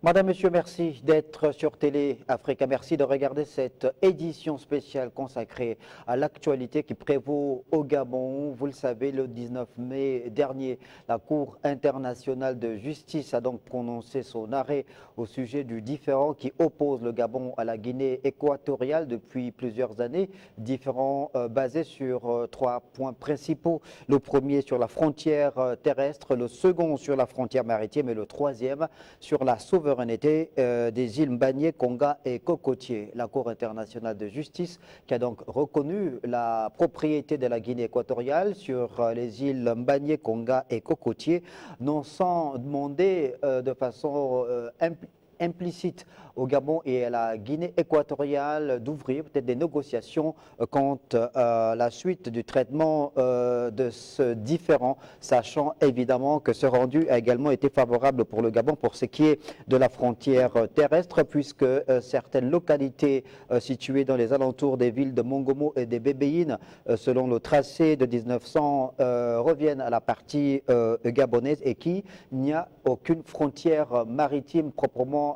Madame, Monsieur, merci d'être sur Télé Africa. Merci de regarder cette édition spéciale consacrée à l'actualité qui prévaut au Gabon. Vous le savez, le 19 mai dernier, la Cour internationale de justice a donc prononcé son arrêt au sujet du différend qui oppose le Gabon à la Guinée équatoriale depuis plusieurs années. Différend basé sur trois points principaux. Le premier sur la frontière terrestre, le second sur la frontière maritime et le troisième sur la souveraineté des îles Mbagné, Konga et Cocotier. La Cour internationale de justice qui a donc reconnu la propriété de la Guinée équatoriale sur les îles Mbagné, Konga et Cocotier, non sans demander de façon implicite au Gabon et à la Guinée équatoriale d'ouvrir peut-être des négociations quant à la suite du traitement de ce différend, sachant évidemment que ce rendu a également été favorable pour le Gabon pour ce qui est de la frontière terrestre, puisque certaines localités situées dans les alentours des villes de Mongomo et des Bébéines, selon le tracé de 1900, reviennent à la partie gabonaise et qu'il n'y a aucune frontière maritime proprement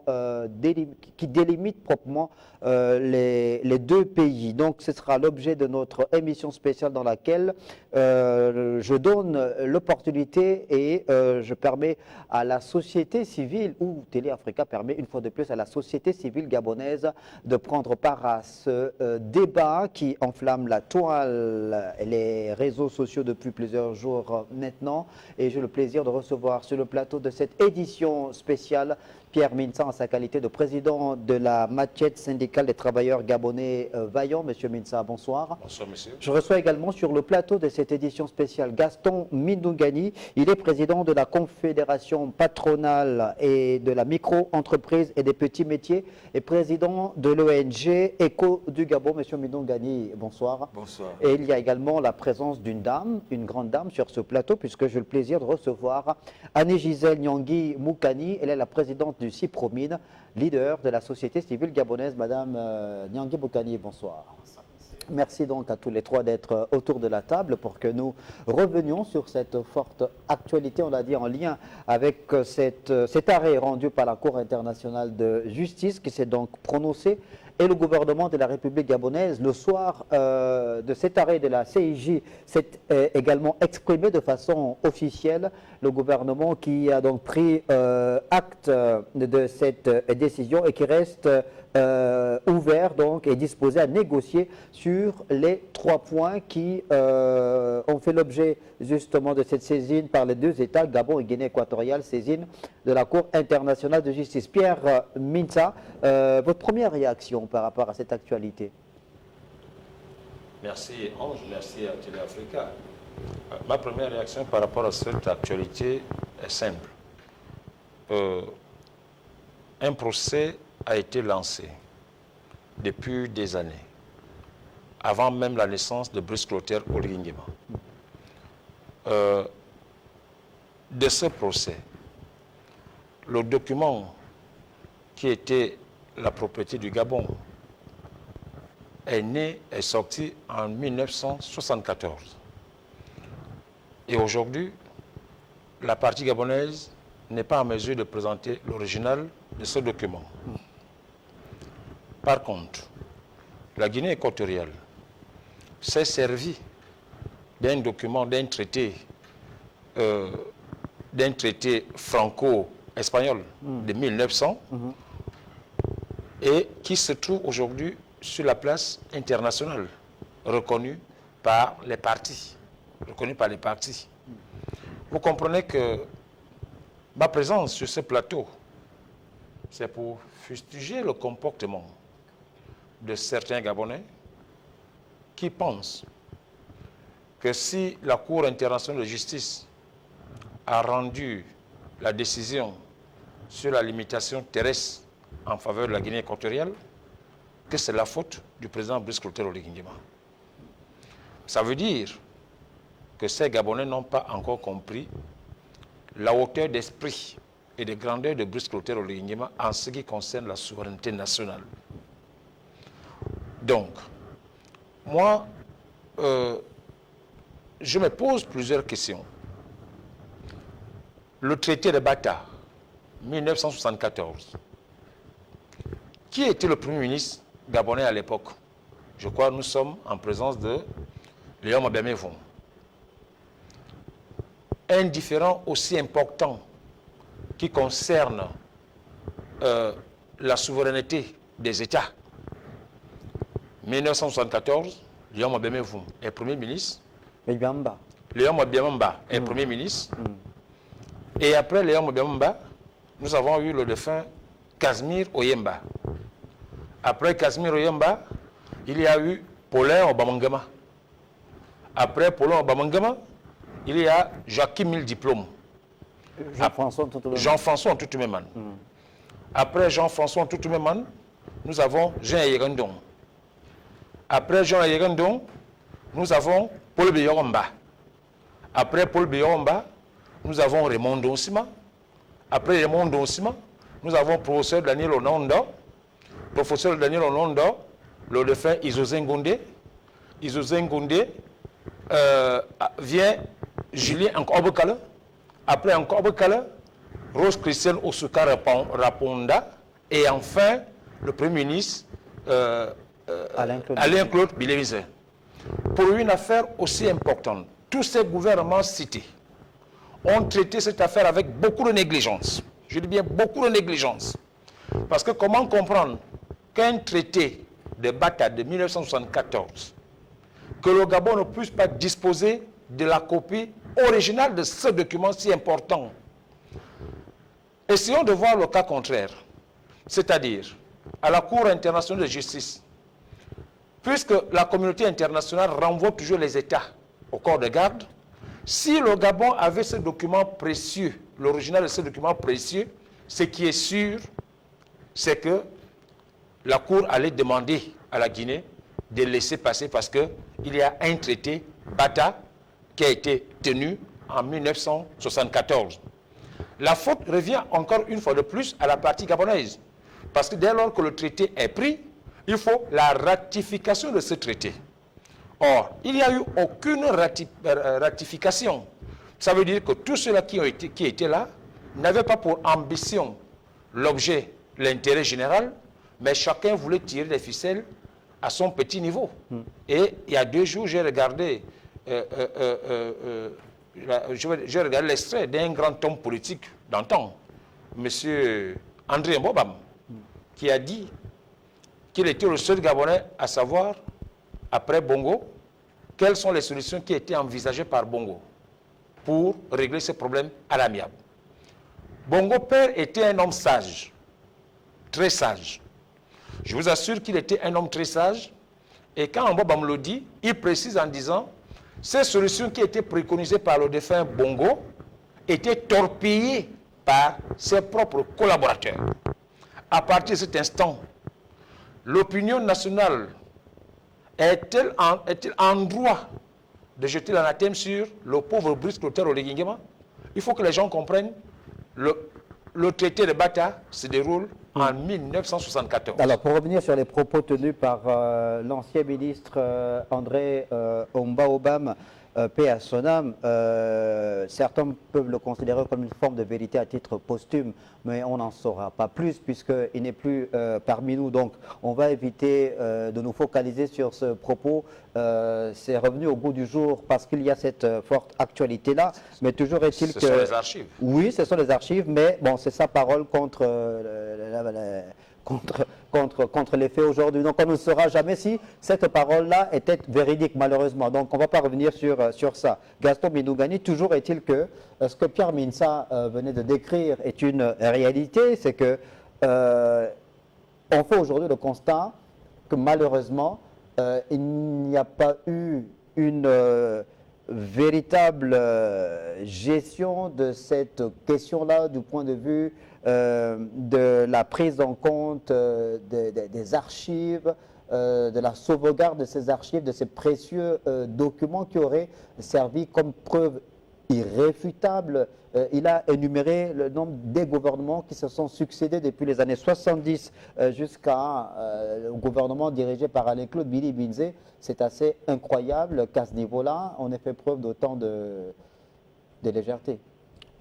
qui délimite proprement les deux pays. Donc ce sera l'objet de notre émission spéciale dans laquelle je donne l'opportunité et je permets à la société civile, ou Télé Africa permet une fois de plus à la société civile gabonaise de prendre part à ce débat qui enflamme la toile et les réseaux sociaux depuis plusieurs jours maintenant. Et j'ai le plaisir de recevoir sur le plateau de cette édition spéciale Pierre Minsa en sa qualité de président de la Matchette syndicale des travailleurs gabonais vaillants. Monsieur Minsa, bonsoir. Bonsoir, monsieur. Je reçois également sur le plateau de cette édition spéciale Gaston Mindoungani. Il est président de la Confédération patronale et de la micro-entreprise et des petits métiers et président de l'ONG ECO du Gabon. Monsieur Mindoungani, bonsoir. Bonsoir. Et il y a également la présence d'une dame, une grande dame sur ce plateau, puisque j'ai le plaisir de recevoir Anne-Gisèle Nyangui Moukani. Elle est la présidente du CIPROMIN, leader de la société civile gabonaise. Madame Nyangui Moukani, bonsoir. Merci donc à tous les trois d'être autour de la table pour que nous revenions sur cette forte actualité, on l'a dit, en lien avec cet arrêt rendu par la Cour internationale de justice qui s'est donc prononcé. Et le gouvernement de la République gabonaise, le soir de cet arrêt de la CIJ, s'est également exprimé de façon officielle. Le gouvernement qui a donc pris acte de cette décision et qui reste ouvert donc et disposé à négocier sur les trois points qui ont fait l'objet justement de cette saisine par les deux États, Gabon et Guinée équatoriale, saisine de la Cour internationale de justice. Pierre Minsa, votre première réaction par rapport à cette actualité? Merci Ange, merci à Télé Africa. Ma première réaction par rapport à cette actualité est simple. Un procès a été lancé depuis des années, avant même la naissance de Brice Clotaire Oligui Nguema. De ce procès, le document qui était la propriété du Gabon est sorti en 1974. Et aujourd'hui, la partie gabonaise n'est pas en mesure de présenter l'original de ce document. Par contre, la Guinée équatoriale s'est servie d'un document, d'un traité franco-espagnol de 1900 et qui se trouve aujourd'hui sur la place internationale, reconnue par les partis. Vous comprenez que ma présence sur ce plateau, c'est pour fustiger le comportement de certains Gabonais qui pensent que si la Cour internationale de justice a rendu la décision sur la limitation terrestre en faveur de la Guinée équatoriale, que c'est la faute du président Brice Clotaire Oligui Nguema. Ça veut dire que ces Gabonais n'ont pas encore compris la hauteur d'esprit et des grandeurs de Brice Clotaire Oligui Nguema en ce qui concerne la souveraineté nationale. Donc, moi, je me pose plusieurs questions. Le traité de Bata, 1974. Qui était le premier ministre gabonais à l'époque? Je crois que nous sommes en présence de Léon Mabémévon. Un différend aussi important qui concerne la souveraineté des États. 1974, Léon Mabémévon est Premier ministre. Léon Mabémévon est Premier ministre. Et après Léon Mabémévon, nous avons eu le défunt Casimir Oyemba. Après Casimir Oyemba, il y a eu Paulin Obamangama. Après Paulin Obamangama, il y a Joachim Mille Diplôme. Jean-François Ntoutumeman. Après Jean-François Ntoutumeman, nous avons Jean Ayerandon. Après Jean Ayerandon, nous avons Paul Biyoromba. Après Paul Biyoromba, nous avons Raymond Donsima. Après Raymond Donsima, nous avons professeur Daniel Onondo. Professeur Daniel Onondo, le défunt Isozen Gondé. Isozen Gondé vient Julien Nkobekale. Après Nkobekale, Rose Christiane Osuka Raponda. Et enfin, le Premier ministre Alain-Claude Bilémisé. Pour une affaire aussi importante, tous ces gouvernements cités ont traité cette affaire avec beaucoup de négligence. Je dis bien beaucoup de négligence. Parce que comment comprendre qu'un traité de Bata de 1974, que le Gabon ne puisse pas disposer de la copie originale de ce document si important? Essayons de voir le cas contraire, c'est-à-dire à la Cour internationale de justice. Puisque la communauté internationale renvoie toujours les États au corps de garde, si le Gabon avait ce document précieux, l'original de ce document précieux, ce qui est sûr, c'est que la Cour allait demander à la Guinée de laisser passer parce qu'il y a un traité Bata qui a été tenu en 1974. La faute revient encore une fois de plus à la partie gabonaise. Parce que dès lors que le traité est pris, il faut la ratification de ce traité. Or, il n'y a eu aucune ratification. Ça veut dire que tous ceux-là qui étaient là n'avaient pas pour ambition l'objet, l'intérêt général, mais chacun voulait tirer les ficelles à son petit niveau. Et il y a 2 jours, j'ai regardé, j'ai regardé l'extrait d'un grand homme politique d'antan, M. André Mbobam, qui a dit qu'il était le seul Gabonais à savoir, après Bongo, quelles sont les solutions qui étaient envisagées par Bongo pour régler ce problème à l'amiable. Bongo père était un homme sage, très sage. Je vous assure qu'il était un homme très sage. Et quand Mbobam le dit, il précise en disant, ces solutions qui étaient préconisées par le défunt Bongo étaient torpillées par ses propres collaborateurs. À partir de cet instant, l'opinion nationale est-elle en droit de jeter l'anathème sur le pauvre Brice Clotaire Oligui Nguema? Il faut que les gens comprennent, le traité de Bata se déroule en 1974. Alors, pour revenir sur les propos tenus par l'ancien ministre André Omba-Obam, paix à son âme, certains peuvent le considérer comme une forme de vérité à titre posthume, mais on n'en saura pas plus puisqu'il n'est plus parmi nous. Donc, on va éviter de nous focaliser sur ce propos. C'est revenu au goût du jour parce qu'il y a cette forte actualité-là. Mais toujours est-il que... Ce sont les archives. Oui, ce sont les archives, mais bon, c'est sa parole contre les faits aujourd'hui. Donc on ne saura jamais si cette parole-là était véridique, malheureusement. Donc on ne va pas revenir sur ça. Gaston Binougani, toujours est-il que ce que Pierre Minsa venait de décrire est une réalité, c'est que on fait aujourd'hui le constat que malheureusement il n'y a pas eu une véritable gestion de cette question-là du point de vue de la prise en compte des archives, de la sauvegarde de ces archives, de ces précieux documents qui auraient servi comme preuve irréfutable. Il a énuméré le nombre des gouvernements qui se sont succédés depuis les années 70 jusqu'à le gouvernement dirigé par Alain-Claude Billy Binzé. C'est assez incroyable qu'à ce niveau-là, on ait fait preuve d'autant de légèreté.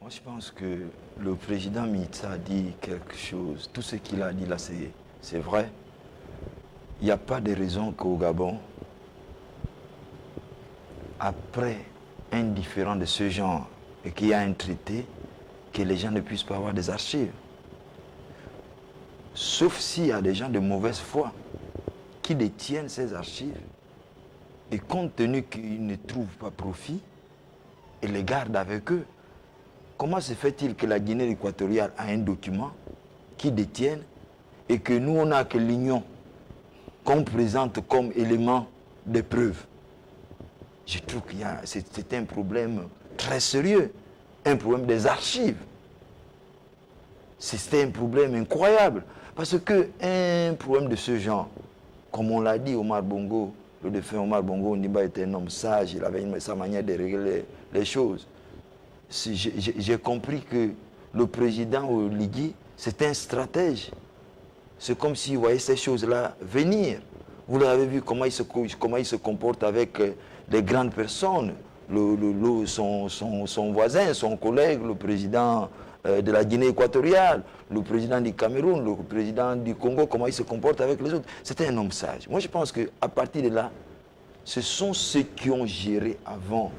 Moi, je pense que le président Mitsa a dit quelque chose. Tout ce qu'il a dit là, c'est vrai. Il n'y a pas de raison qu'au Gabon, après un différend de ce genre et qu'il y a un traité, que les gens ne puissent pas avoir des archives. Sauf s'il y a des gens de mauvaise foi qui détiennent ces archives et compte tenu qu'ils ne trouvent pas profit, ils les gardent avec eux. Comment se fait-il que la Guinée équatoriale a un document qui détienne et que nous, on n'a que l'union qu'on présente comme élément de preuve? Je trouve que c'est un problème très sérieux, un problème des archives. C'est un problème incroyable. Parce qu'un problème de ce genre, comme on l'a dit, Omar Bongo, le défunt Omar Bongo Ondimba était un homme sage, il avait sa manière de régler les choses. J'ai compris que le président Oligui, c'est un stratège. C'est comme s'il voyait ces choses-là venir. Vous l'avez vu comment il se comporte avec les grandes personnes, son voisin, son collègue, le président de la Guinée équatoriale, le président du Cameroun, le président du Congo, comment il se comporte avec les autres. C'était un homme sage. Moi, je pense qu'à partir de là, ce sont ceux qui ont géré avant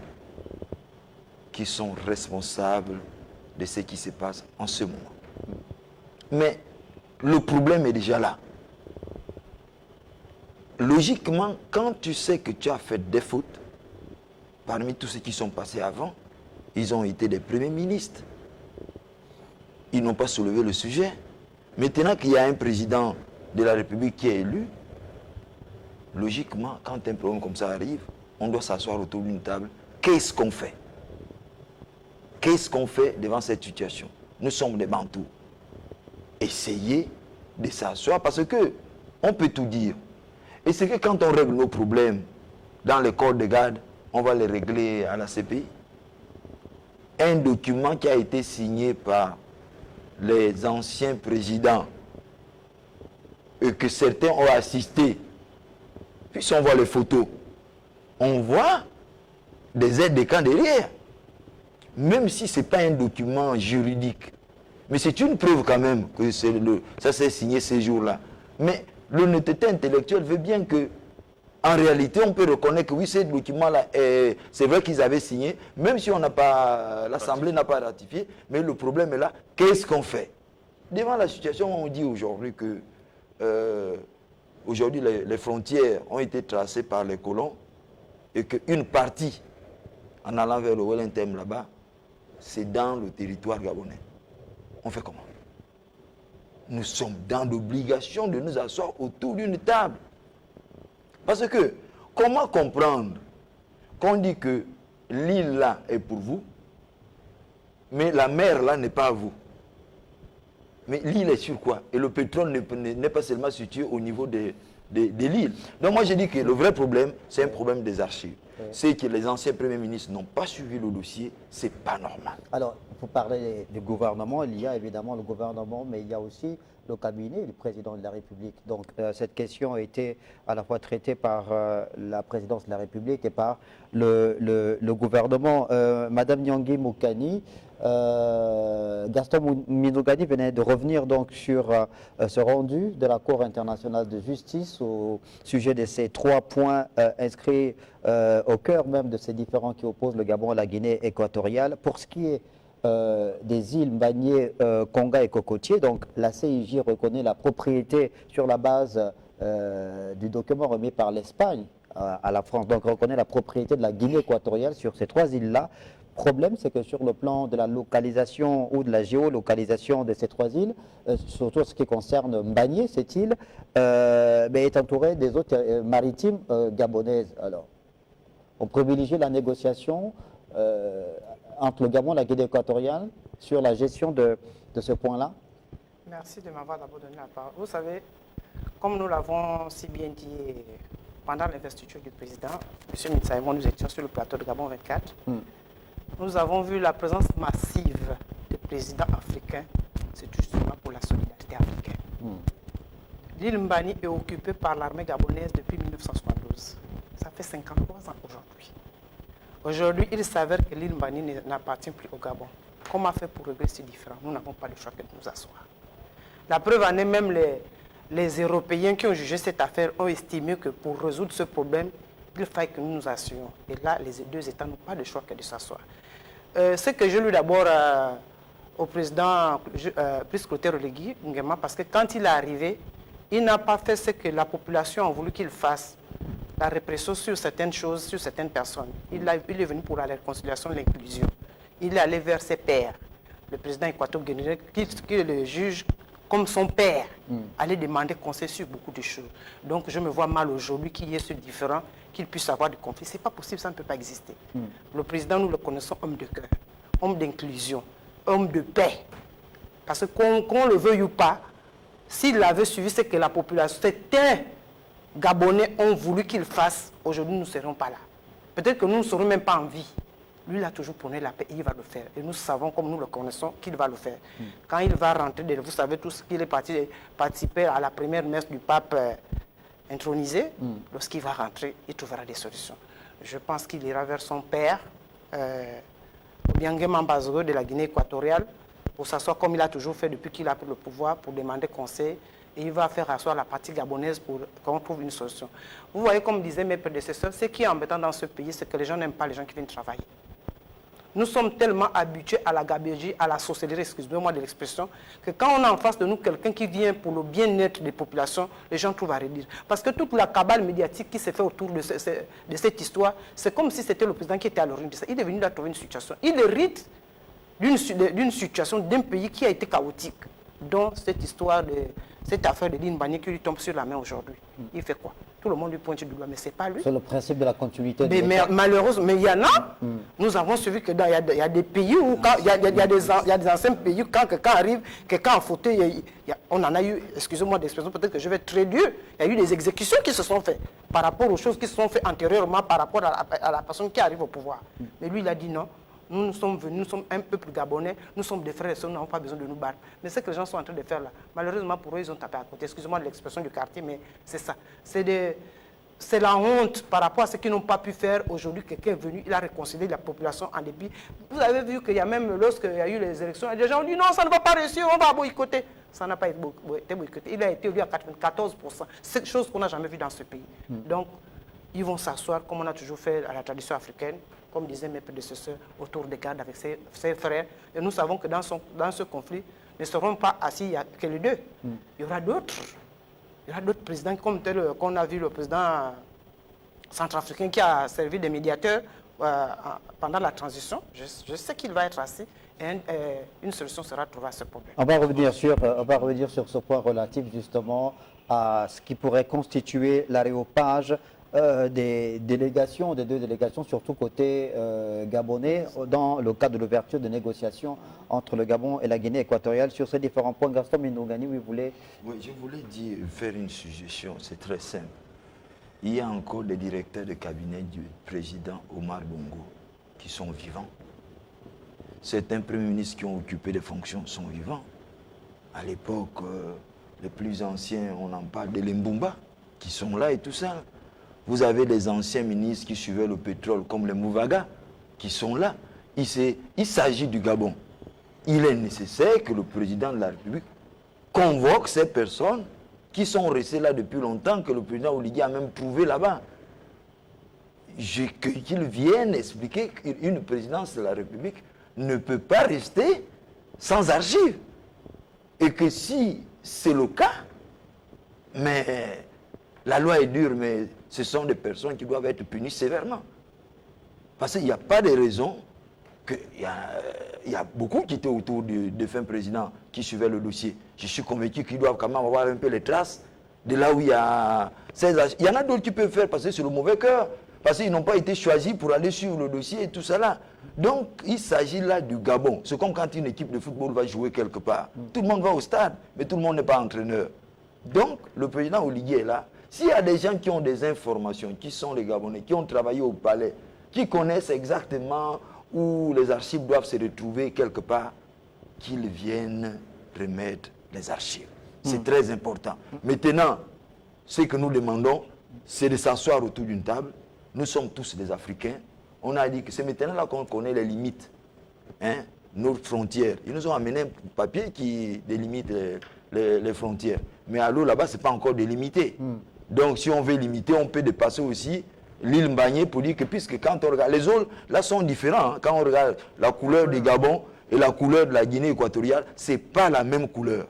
qui sont responsables de ce qui se passe en ce moment. Mais le problème est déjà là. Logiquement, quand tu sais que tu as fait des fautes, parmi tous ceux qui sont passés avant, ils ont été des premiers ministres. Ils n'ont pas soulevé le sujet. Maintenant qu'il y a un président de la République qui est élu, logiquement, quand un problème comme ça arrive, on doit s'asseoir autour d'une table. Qu'est-ce qu'on fait? Qu'est-ce qu'on fait devant cette situation? Nous sommes des Bantous. Essayez de s'asseoir parce que on peut tout dire. Et c'est que quand on règle nos problèmes dans les corps de garde, on va les régler à la CPI. Un document qui a été signé par les anciens présidents et que certains ont assisté, puis si on voit les photos, on voit des aides de camp derrière. Même si ce n'est pas un document juridique. Mais c'est une preuve quand même que ça s'est signé ces jours-là. Mais l'honnêteté intellectuelle veut bien que, en réalité, on peut reconnaître que oui, ces documents-là, c'est vrai qu'ils avaient signé, même si on n'a pas, l'Assemblée n'a pas ratifié, mais le problème est là, qu'est-ce qu'on fait? Devant la situation, on dit aujourd'hui que aujourd'hui les frontières ont été tracées par les colons et qu'une partie, en allant vers le Wellington là-bas, c'est dans le territoire gabonais. On fait comment? Nous sommes dans l'obligation de nous asseoir autour d'une table. Parce que, comment comprendre qu'on dit que l'île là est pour vous, mais la mer là n'est pas à vous? Mais l'île est sur quoi? Et le pétrole n'est pas seulement situé au niveau de l'île. Donc moi je dis que le vrai problème, c'est un problème des archives. C'est que les anciens premiers ministres n'ont pas suivi le dossier, c'est pas normal. Alors, vous parlez du gouvernement, il y a évidemment le gouvernement, mais il y a aussi le cabinet du président de la République. Donc, cette question a été à la fois traitée par la présidence de la République et par le gouvernement. Madame Nyangui Moukani, Gaston Minogani venait de revenir donc sur ce rendu de la Cour internationale de justice au sujet de ces 3 points inscrits au cœur même de ces différends qui opposent le Gabon à la Guinée équatoriale. Pour ce qui est des îles Mbagné, Konga et Cocotier, donc la CIJ reconnaît la propriété sur la base du document remis par l'Espagne à la France, donc reconnaît la propriété de la Guinée équatoriale sur ces 3 îles-là. Problème, c'est que sur le plan de la localisation ou de la géolocalisation de ces 3 îles, surtout ce qui concerne Mbagné, cette île, est entourée des eaux maritimes gabonaises. Alors, on privilégie la négociation entre le Gabon et la Guinée équatoriale sur la gestion de ce point-là. Merci de m'avoir d'abord donné la parole. Vous savez, comme nous l'avons si bien dit pendant l'investiture du président, M. Mitsaïmon, nous étions sur le plateau de Gabon 24. nous avons vu la présence massive des présidents africains. C'est justement pour la solidarité africaine. L'île Mbani est occupée par l'armée gabonaise depuis 1972. Ça fait 53 ans aujourd'hui. Aujourd'hui, il s'avère que l'île Mbani n'appartient plus au Gabon. Comment faire pour régler ces différends? Nous n'avons pas le choix que de nous asseoir. La preuve en est, même les Européens qui ont jugé cette affaire ont estimé que pour résoudre ce problème, il fallait que nous nous assuions. Et là, les deux États n'ont pas le choix que de s'asseoir. Ce que je lui d'abord au président Brice Clotaire Oligui Nguema, parce que quand il est arrivé, il n'a pas fait ce que la population a voulu qu'il fasse. La répression sur certaines choses, sur certaines personnes. Il est venu pour la réconciliation, l'inclusion. Il est allé vers ses pairs. Le président équateur-guinéen, qui le juge comme son père, allait demander conseil sur beaucoup de choses. Donc je me vois mal aujourd'hui qu'il y ait ce différent, qu'il puisse avoir des conflits. Ce n'est pas possible, ça ne peut pas exister. Le président, nous le connaissons homme de cœur, homme d'inclusion, homme de paix. Parce que qu'on le veuille ou pas, s'il avait suivi ce que la population, certains Gabonais ont voulu qu'il fasse, aujourd'hui nous ne serons pas là. Peut-être que nous ne serons même pas en vie. Lui, il a toujours prôné la paix et il va le faire. Et nous savons, comme nous le connaissons, qu'il va le faire. Quand il va rentrer, vous savez tous qu'il est parti participer à la première messe du pape intronisé. Lorsqu'il va rentrer, il trouvera des solutions. Je pense qu'il ira vers son père, Obiangé Mambazoro de la Guinée équatoriale, pour s'asseoir comme il a toujours fait depuis qu'il a pris le pouvoir, pour demander conseil. Et il va faire asseoir la partie gabonaise pour qu'on trouve une solution. Vous voyez, comme disaient mes prédécesseurs, ce qui est embêtant dans ce pays, c'est que les gens n'aiment pas les gens qui viennent travailler. Nous sommes tellement habitués à la gabegie, à la sorcellerie, excusez-moi de l'expression, que quand on a en face de nous quelqu'un qui vient pour le bien-être des populations, les gens trouvent à redire. Parce que toute la cabale médiatique qui s'est fait autour de cette histoire, c'est comme si c'était le président qui était à l'origine de ça. Il est venu là trouver une situation. Il hérite d'une situation d'un pays qui a été chaotique, dont cette histoire cette affaire de l'île Mbani qui lui tombe sur la main aujourd'hui. Il fait quoi? Tout le monde lui pointe du doigt, mais ce n'est pas lui. C'est le principe de la continuité. Mais malheureusement, mais il y en a. Nous avons suivi qu'il y a des pays où, il y a des anciens pays où quand quelqu'un arrive, quelqu'un en fauteuil, on en a eu, excusez-moi d'expression, peut-être que je vais être très dur, il y a eu des exécutions qui se sont faites par rapport aux choses qui se sont faites antérieurement par rapport à la personne qui arrive au pouvoir. Mais lui, il a dit non. Nous sommes venus, nous sommes un peuple gabonais, nous sommes des frères et sœurs, nous n'avons pas besoin de nous battre. Mais ce que les gens sont en train de faire là, malheureusement pour eux, ils ont tapé à côté. Excusez-moi de l'expression du quartier, mais c'est ça. C'est la honte par rapport à ce qu'ils n'ont pas pu faire. Aujourd'hui, quelqu'un est venu, il a réconcilié la population en dépit. Vous avez vu qu'il y a même, lorsqu'il y a eu les élections, les gens ont dit non, ça ne va pas réussir, on va boycotter. Ça n'a pas été boycotté. Il a été élu à 94%. C'est chose qu'on n'a jamais vue dans ce pays. Donc, ils vont s'asseoir, comme on a toujours fait à la tradition africaine, comme disaient mes prédécesseurs, autour des gardes avec ses frères. Et nous savons que dans ce conflit, ne seront pas assis, il n'y a que les deux. Il y aura d'autres. Il y aura d'autres présidents, comme tel qu'on a vu le président centrafricain qui a servi de médiateur pendant la transition. Je sais qu'il va être assis et une solution sera trouvée à ce problème. On va revenir sur ce point relatif justement à ce qui pourrait constituer l'aréopage des deux délégations, surtout côté gabonais, dans le cadre de l'ouverture de négociations entre le Gabon et la Guinée équatoriale. Sur ces différents points, Gaston Minogani, vous voulez... Oui, je voulais faire une suggestion, c'est très simple. Il y a encore des directeurs de cabinet du président Omar Bongo qui sont vivants. Certains premiers ministres qui ont occupé des fonctions sont vivants. À l'époque, les plus anciens, on en parle de l'Embumba, qui sont là et tout ça. Vous avez les anciens ministres qui suivaient le pétrole, comme les Mouvaga, qui sont là. Il s'agit du Gabon. Il est nécessaire que le président de la République convoque ces personnes qui sont restées là depuis longtemps, que le président Oligui a même trouvé là-bas. Qu'ils viennent expliquer qu'une présidence de la République ne peut pas rester sans archives. Et que si c'est le cas, mais la loi est dure, mais ce sont des personnes qui doivent être punies sévèrement. Parce qu'il n'y a pas de raison qu'il y a beaucoup qui étaient autour du défunt président qui suivaient le dossier. Je suis convaincu qu'ils doivent quand même avoir un peu les traces de là où il y a 16 âges. Il y en a d'autres qui peuvent faire passer sur le mauvais cœur, parce qu'ils n'ont pas été choisis pour aller suivre le dossier et tout ça là. Donc, il s'agit là du Gabon. C'est comme quand une équipe de football va jouer quelque part. Tout le monde va au stade, mais tout le monde n'est pas entraîneur. Donc, le président Oligui est là. S'il y a des gens qui ont des informations, qui sont les Gabonais, qui ont travaillé au palais, qui connaissent exactement où les archives doivent se retrouver quelque part, qu'ils viennent remettre les archives. C'est très important. Maintenant, ce que nous demandons, c'est de s'asseoir autour d'une table. Nous sommes tous des Africains. On a dit que c'est maintenant là qu'on connaît les limites, hein, nos frontières. Ils nous ont amené un papier qui délimite les frontières. Mais à l'eau, là-bas, ce n'est pas encore délimité. Donc, si on veut limiter, on peut dépasser aussi l'île Mbagné pour dire que, puisque quand on regarde, les eaux, là, sont différents. Hein. Quand on regarde la couleur du Gabon et la couleur de la Guinée équatoriale, ce n'est pas la même couleur.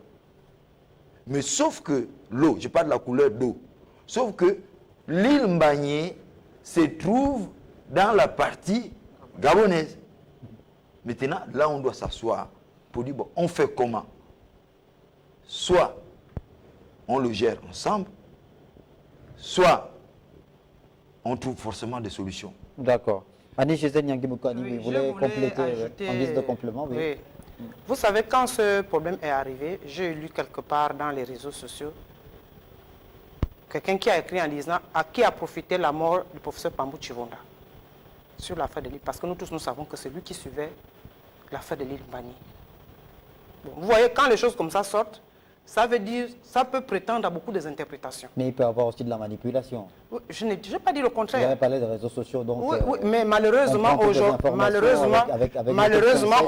Mais sauf que l'eau, je parle de la couleur d'eau, sauf que l'île Mbagné se trouve dans la partie gabonaise. Maintenant, là, on doit s'asseoir pour dire, bon, on fait comment? Soit on le gère ensemble, soit on trouve forcément des solutions. D'accord. Annie Gisèle Nyangui-Moukani, Oui, vous voulez compléter ajouter, en guise de complément? Oui. Oui. Vous savez, quand ce problème est arrivé, j'ai lu quelque part dans les réseaux sociaux quelqu'un qui a écrit en disant à qui a profité la mort du professeur Pambou Chivonda sur l'affaire de l'île. Parce que nous tous, nous savons que c'est lui qui suivait l'affaire de l'île Mbagné. Bon, vous voyez, quand les choses comme ça sortent, ça veut dire, ça peut prétendre à beaucoup des interprétations. Mais il peut y avoir aussi de la manipulation. Oui, je n'ai pas dit le Vous contraire. avez parlé des réseaux sociaux, donc... Oui, oui, mais malheureusement,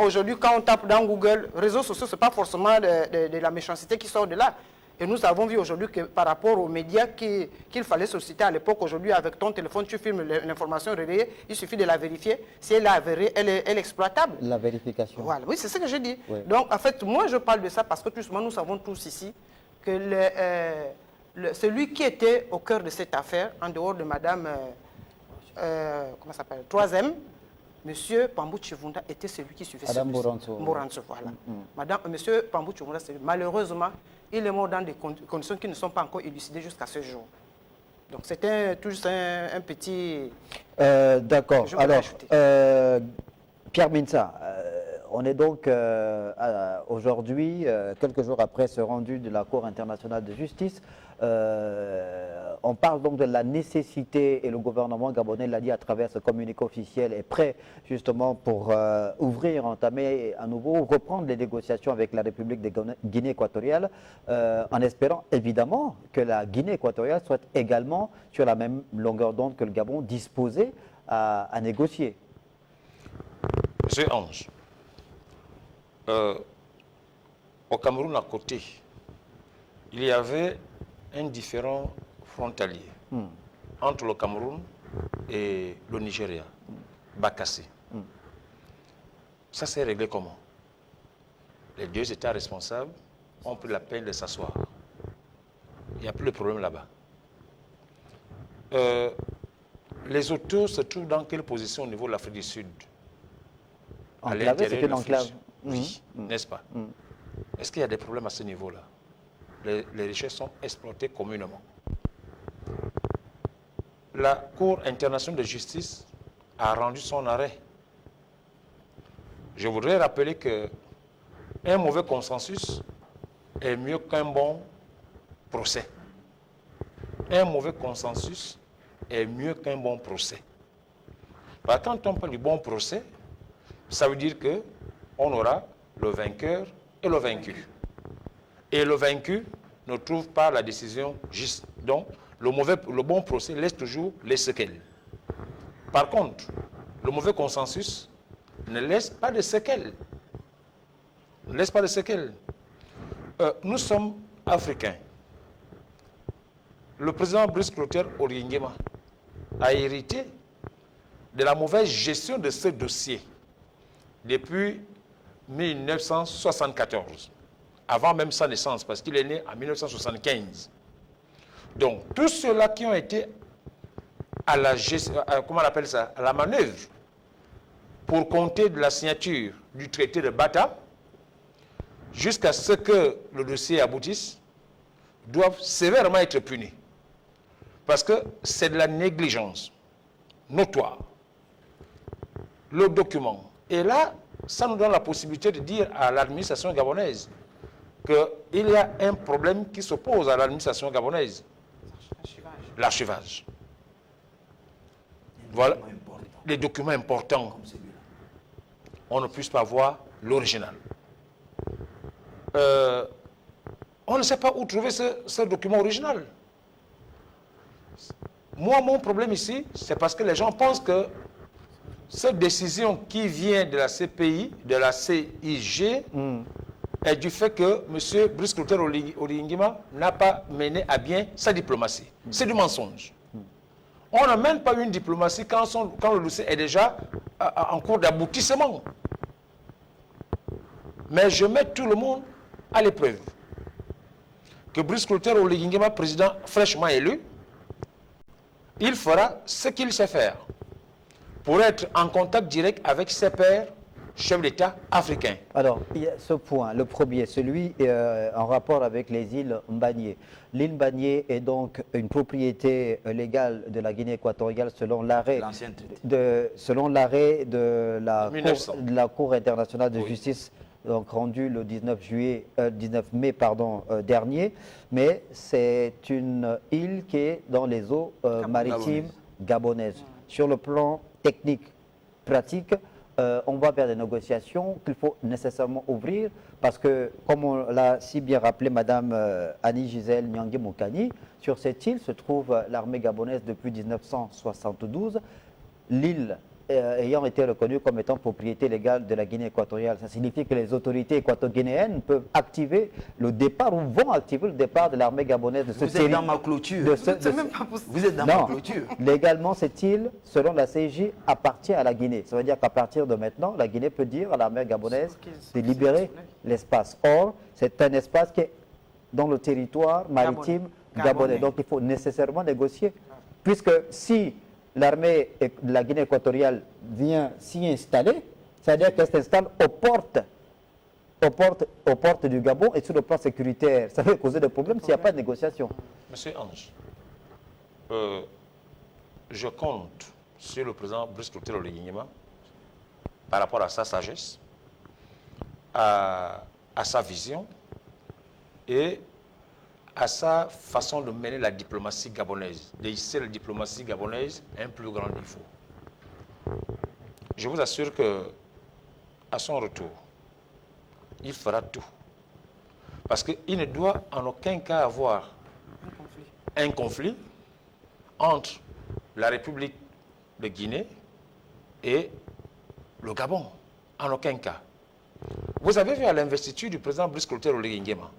aujourd'hui, quand on tape dans Google, réseaux sociaux, ce n'est pas forcément de la méchanceté qui sort de là. Et nous avons vu aujourd'hui que par rapport aux médias qu'il fallait solliciter à l'époque, aujourd'hui, avec ton téléphone, tu filmes l'information relayée, il suffit de la vérifier. Si elle est avérée, elle est exploitable. La vérification. Voilà, oui, c'est ce que j'ai dit. Oui. Donc, en fait, moi, je parle de ça parce que, justement, nous savons tous ici que celui qui était au cœur de cette affaire, en dehors de Madame, comment ça s'appelle, 3e, Monsieur Pambou Chivonda était celui qui suivait Madame Moranzo. Moranzo, voilà. Monsieur Pambou Chivonda, malheureusement, il est mort dans des conditions qui ne sont pas encore élucidées jusqu'à ce jour. Donc c'était juste un petit... D'accord. Alors, Pierre Mensah, on est donc aujourd'hui, quelques jours après ce rendu de la Cour internationale de justice, on parle donc de la nécessité, et le gouvernement gabonais l'a dit à travers ce communiqué officiel, est prêt justement pour ouvrir, entamer à nouveau, reprendre les négociations avec la République de Guinée équatoriale, en espérant évidemment que la Guinée équatoriale soit également sur la même longueur d'onde que le Gabon, disposé à négocier. Monsieur Ange, au Cameroun à côté, il y avait un différend frontalier entre le Cameroun et le Nigeria, Bakassi. Ça s'est réglé comment? Les deux États responsables ont pris la peine de s'asseoir. Il n'y a plus de problème là-bas. Les autos se trouvent dans quelle position au niveau de l'Afrique du Sud? Enclavé, c'est une enclave. Oui, n'est-ce pas? Est-ce qu'il y a des problèmes à ce niveau-là? Les richesses sont exploitées communément. La Cour internationale de justice a rendu son arrêt. Je voudrais rappeler qu'un mauvais consensus est mieux qu'un bon procès. Un mauvais consensus est mieux qu'un bon procès. Quand on parle du bon procès, ça veut dire qu'on aura le vainqueur et le vaincu. Et le vaincu ne trouve pas la décision juste. Donc, le bon procès laisse toujours les séquelles. Par contre, le mauvais consensus ne laisse pas de séquelles. Ne laisse pas de séquelles. Nous sommes africains. Le président Brice Clotaire Oligui a hérité de la mauvaise gestion de ce dossier depuis 1974. Avant même sa naissance, parce qu'il est né en 1975. Donc, tous ceux-là qui ont été à la gestion, comment on appelle ça, à la manœuvre, pour compter de la signature du traité de Bata, jusqu'à ce que le dossier aboutisse, doivent sévèrement être punis. Parce que c'est de la négligence notoire. Le document. Et là, ça nous donne la possibilité de dire à l'administration gabonaise qu'il y a un problème qui s'oppose à l'administration gabonaise. L'archivage. Voilà les documents importants. on ne puisse pas voir l'original. On ne sait pas où trouver ce document original. Moi, mon problème ici, c'est parce que les gens pensent que cette décision qui vient de la CPI, de la CIG, est du fait que M. Brice Clotaire Oligui-Nguema n'a pas mené à bien sa diplomatie. C'est du mensonge. On n'a même pas eu une diplomatie quand le dossier est déjà en cours d'aboutissement. Mais je mets tout le monde à l'épreuve. Que Brice Clotaire Oligui-Nguema, président fraîchement élu, il fera ce qu'il sait faire pour être en contact direct avec ses pairs chefs d'État africains. Alors, il y a ce point, le premier, celui en rapport avec les îles Mbagné. L'île Mbagné est donc une propriété légale de la Guinée équatoriale selon l'arrêt de la Cour internationale de justice, donc rendu le 19 mai dernier, mais c'est une île qui est dans les eaux maritimes gabonaises. Sur le plan technique, pratique, on va vers des négociations qu'il faut nécessairement ouvrir parce que, comme on l'a si bien rappelé Madame Annie Gisèle Nyangui Moukani, sur cette île se trouve l'armée gabonaise depuis 1972. L'île ayant été reconnue comme étant propriété légale de la Guinée équatoriale. Ça signifie que les autorités équato-guinéennes peuvent activer le départ ou vont activer le départ de l'armée gabonaise de ce Vous êtes dans ma clôture. Vous êtes dans ma clôture. Légalement, cette île, selon la CIJ, appartient à la Guinée. Ça veut dire qu'à partir de maintenant, la Guinée peut dire à l'armée gabonaise de libérer l'espace. Or, c'est un espace qui est dans le territoire maritime gabonais. Donc, il faut nécessairement négocier. Puisque si l'armée de la Guinée équatoriale vient s'y installer, c'est-à-dire qu'elle s'installe aux portes du Gabon et sur le plan sécuritaire. Ça peut causer des problèmes s'il n'y a pas de négociation. Monsieur Ange, je compte sur le président Brice Clotaire Oligui-Nguema par rapport à sa sagesse, à sa vision et à sa façon de mener la diplomatie gabonaise, de hisser la diplomatie gabonaise à un plus grand niveau. Je vous assure que, à son retour, il fera tout. Parce qu'il ne doit en aucun cas avoir un conflit entre la République de Guinée et le Gabon. En aucun cas. Vous avez vu à l'investiture du président Brice Clotaire Oligui-Nguema,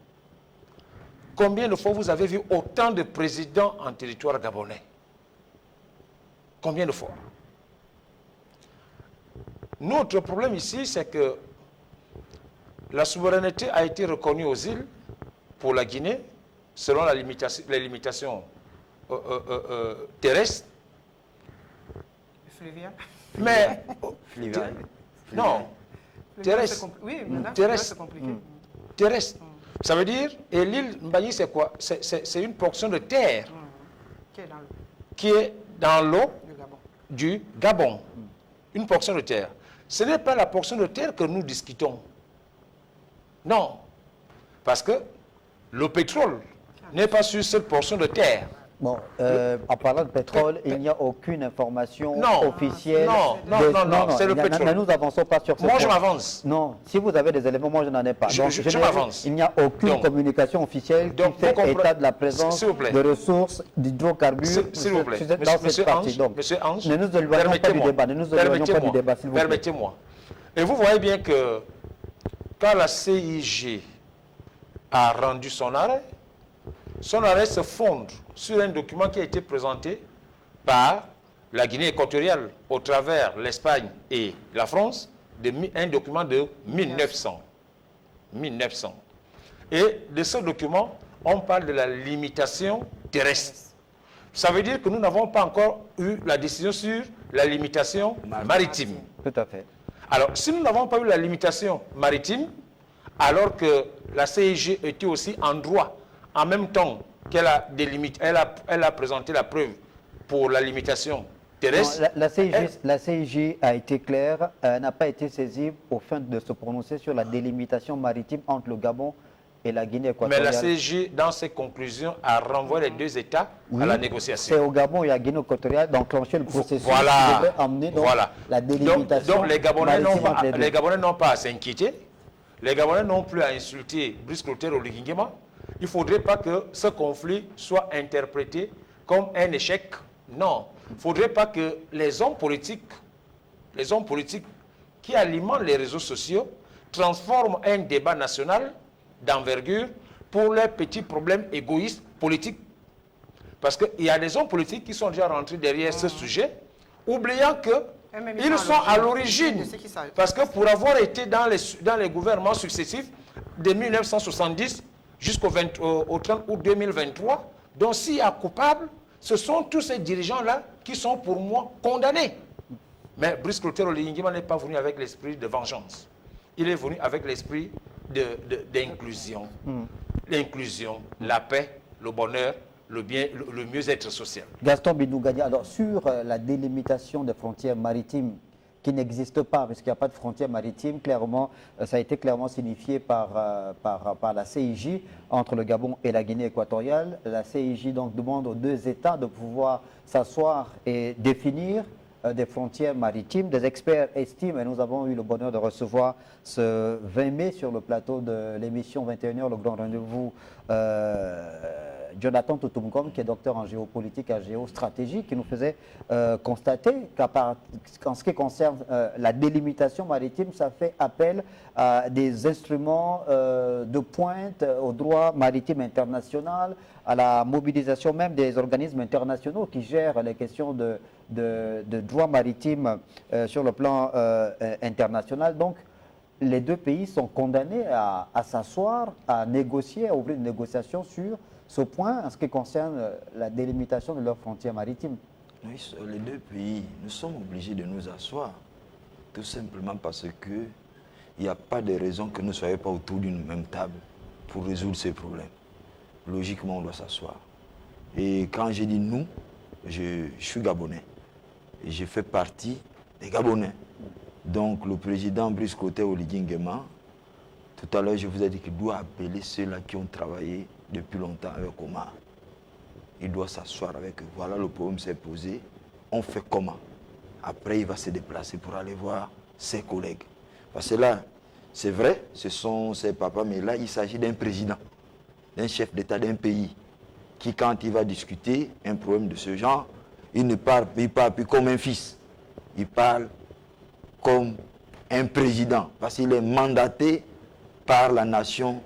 combien de fois vous avez vu autant de présidents en territoire gabonais? Combien de fois? Notre problème ici, c'est que la souveraineté a été reconnue aux îles pour la Guinée, selon les limitations terrestres. Fluvial. Mais, non, terrestre. Oui, terrestre. c'est compliqué. Terrestre. Ça veut dire, et l'île Mbagné, c'est quoi? C'est une portion de terre qui est dans l'eau du Gabon. Une portion de terre. Ce n'est pas la portion de terre que nous discutons. Non. Parce que le pétrole n'est pas sur cette portion de terre. Bon, en parlant de pétrole, il n'y a aucune information officielle. Non, c'est le pétrole. Ne nous avançons pas sur ce point. Moi, je m'avance. Non, si vous avez des éléments, moi, je n'en ai pas. Donc, je m'avance. Il n'y a aucune communication officielle qui fait état de la présence de ressources d'hydrocarbures dans cette partie. Donc, Monsieur Ange, ne nous éloignons pas du débat. Ne nous éloignons pas du débat, s'il vous plaît. Permettez-moi. Et vous voyez bien que quand la CIG a rendu son arrêt se fonde sur un document qui a été présenté par la Guinée équatoriale au travers l'Espagne et la France, un document de 1900. Et de ce document, on parle de la limitation terrestre. Ça veut dire que nous n'avons pas encore eu la décision sur la limitation maritime. Tout à fait. Alors, si nous n'avons pas eu la limitation maritime, alors que la CIG était aussi en droit, en même temps qu'elle a elle a présenté la preuve pour la limitation terrestre. Non, la CIG a été claire, n'a pas été saisie au fin de se prononcer sur la délimitation maritime entre le Gabon et la Guinée Mais équatoriale. la CEJ, dans ses conclusions, a renvoyé les deux États à la négociation. C'est au Gabon et à Guinée équatoriale d'enclencher le processus qui Voilà. devait amener donc, la délimitation. Donc les Gabonais maritime n'ont pas à s'inquiéter. Les Gabonais n'ont plus à insulter Brice Clotaire ou Oligingema. Il ne faudrait pas que ce conflit soit interprété comme un échec. Non. Il ne faudrait pas que les hommes politiques qui alimentent les réseaux sociaux transforment un débat national d'envergure pour leurs petits problèmes égoïstes politiques. Parce qu'il y a des hommes politiques qui sont déjà rentrés derrière ce sujet, oubliant qu'ils sont à l'origine. Parce que pour avoir été dans les gouvernements successifs de 1970 jusqu'au 30 août 2023, donc s'il y a coupable, ce sont tous ces dirigeants-là qui sont pour moi condamnés. Mais Brice Clotaire Oligingema n'est pas venu avec l'esprit de vengeance. Il est venu avec l'esprit d'inclusion. L'inclusion, la paix, le bonheur, le mieux-être social. Gaston Binougadi, alors sur la délimitation des frontières maritimes qui n'existe pas, parce qu'il n'y a pas de frontières maritimes, clairement, ça a été clairement signifié par la CIJ entre le Gabon et la Guinée équatoriale. La CIJ donc demande aux deux États de pouvoir s'asseoir et définir des frontières maritimes. Des experts estiment, et nous avons eu le bonheur de recevoir ce 20 mai sur le plateau de l'émission 21h, le grand rendez-vous, Jonathan Toutoumkom, qui est docteur en géopolitique et géostratégie, qui nous faisait constater qu'en ce qui concerne la délimitation maritime, ça fait appel à des instruments de pointe, au droit maritime international, à la mobilisation même des organismes internationaux qui gèrent les questions de droit maritime sur le plan international. Donc, les deux pays sont condamnés à s'asseoir, à négocier, à ouvrir une négociation sur ce point en ce qui concerne la délimitation de leurs frontières maritimes. Oui, les deux pays, nous sommes obligés de nous asseoir, tout simplement parce qu'il n'y a pas de raison que nous ne soyons pas autour d'une même table pour résoudre ces problèmes. Logiquement, on doit s'asseoir. Et quand j'ai dit nous, je suis Gabonais. Et je fais partie des Gabonais. Donc le président Brice Clotaire Oligingema, tout à l'heure je vous ai dit qu'il doit appeler ceux-là qui ont travaillé depuis longtemps avec Omar. Il doit s'asseoir avec eux. Voilà, le problème s'est posé. On fait comment? Après, il va se déplacer pour aller voir ses collègues. Parce que là, c'est vrai, ce sont ses papas, mais là, il s'agit d'un président, d'un chef d'État d'un pays, qui, quand il va discuter un problème de ce genre, il ne parle plus comme un fils. Il parle comme un président, parce qu'il est mandaté par la nation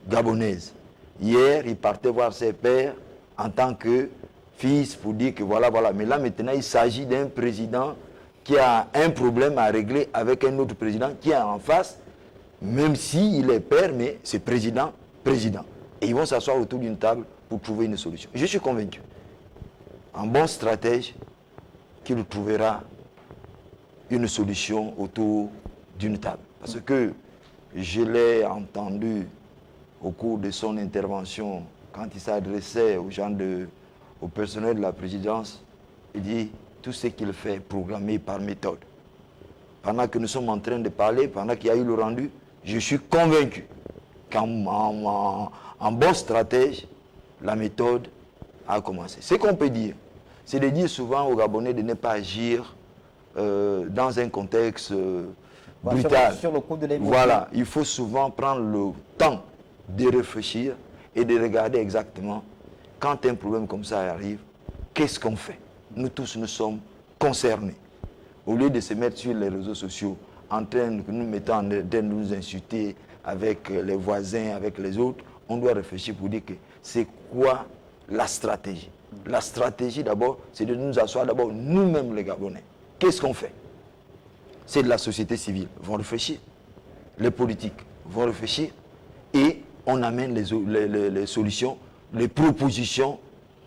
gabonaise. Hier, il partait voir ses pères en tant que fils pour dire que voilà. Mais là, maintenant, il s'agit d'un président qui a un problème à régler avec un autre président qui est en face, même s'il est père, mais c'est président. Et ils vont s'asseoir autour d'une table pour trouver une solution. Je suis convaincu, un bon stratège, qu'il trouvera une solution autour d'une table. Parce que je l'ai entendu au cours de son intervention, quand il s'adressait aux gens au personnel de la présidence, il dit tout ce qu'il fait est programmé par méthode. Pendant que nous sommes en train de parler, pendant qu'il y a eu le rendu, je suis convaincu qu'en bon stratège, la méthode a commencé. Ce qu'on peut dire, c'est de dire souvent aux Gabonais de ne pas agir dans un contexte brutal. Sur le coup de l'émotion. Voilà, il faut souvent prendre le temps de réfléchir et de regarder exactement quand un problème comme ça arrive, qu'est-ce qu'on fait? Nous tous, nous sommes concernés. Au lieu de se mettre sur les réseaux sociaux en train de nous mettre en train de nous insulter avec les voisins, avec les autres, on doit réfléchir pour dire que c'est quoi la stratégie. La stratégie d'abord, c'est de nous asseoir d'abord nous-mêmes les Gabonais. Qu'est-ce qu'on fait? C'est de la société civile, vont réfléchir. Les politiques vont réfléchir et on amène les solutions, les propositions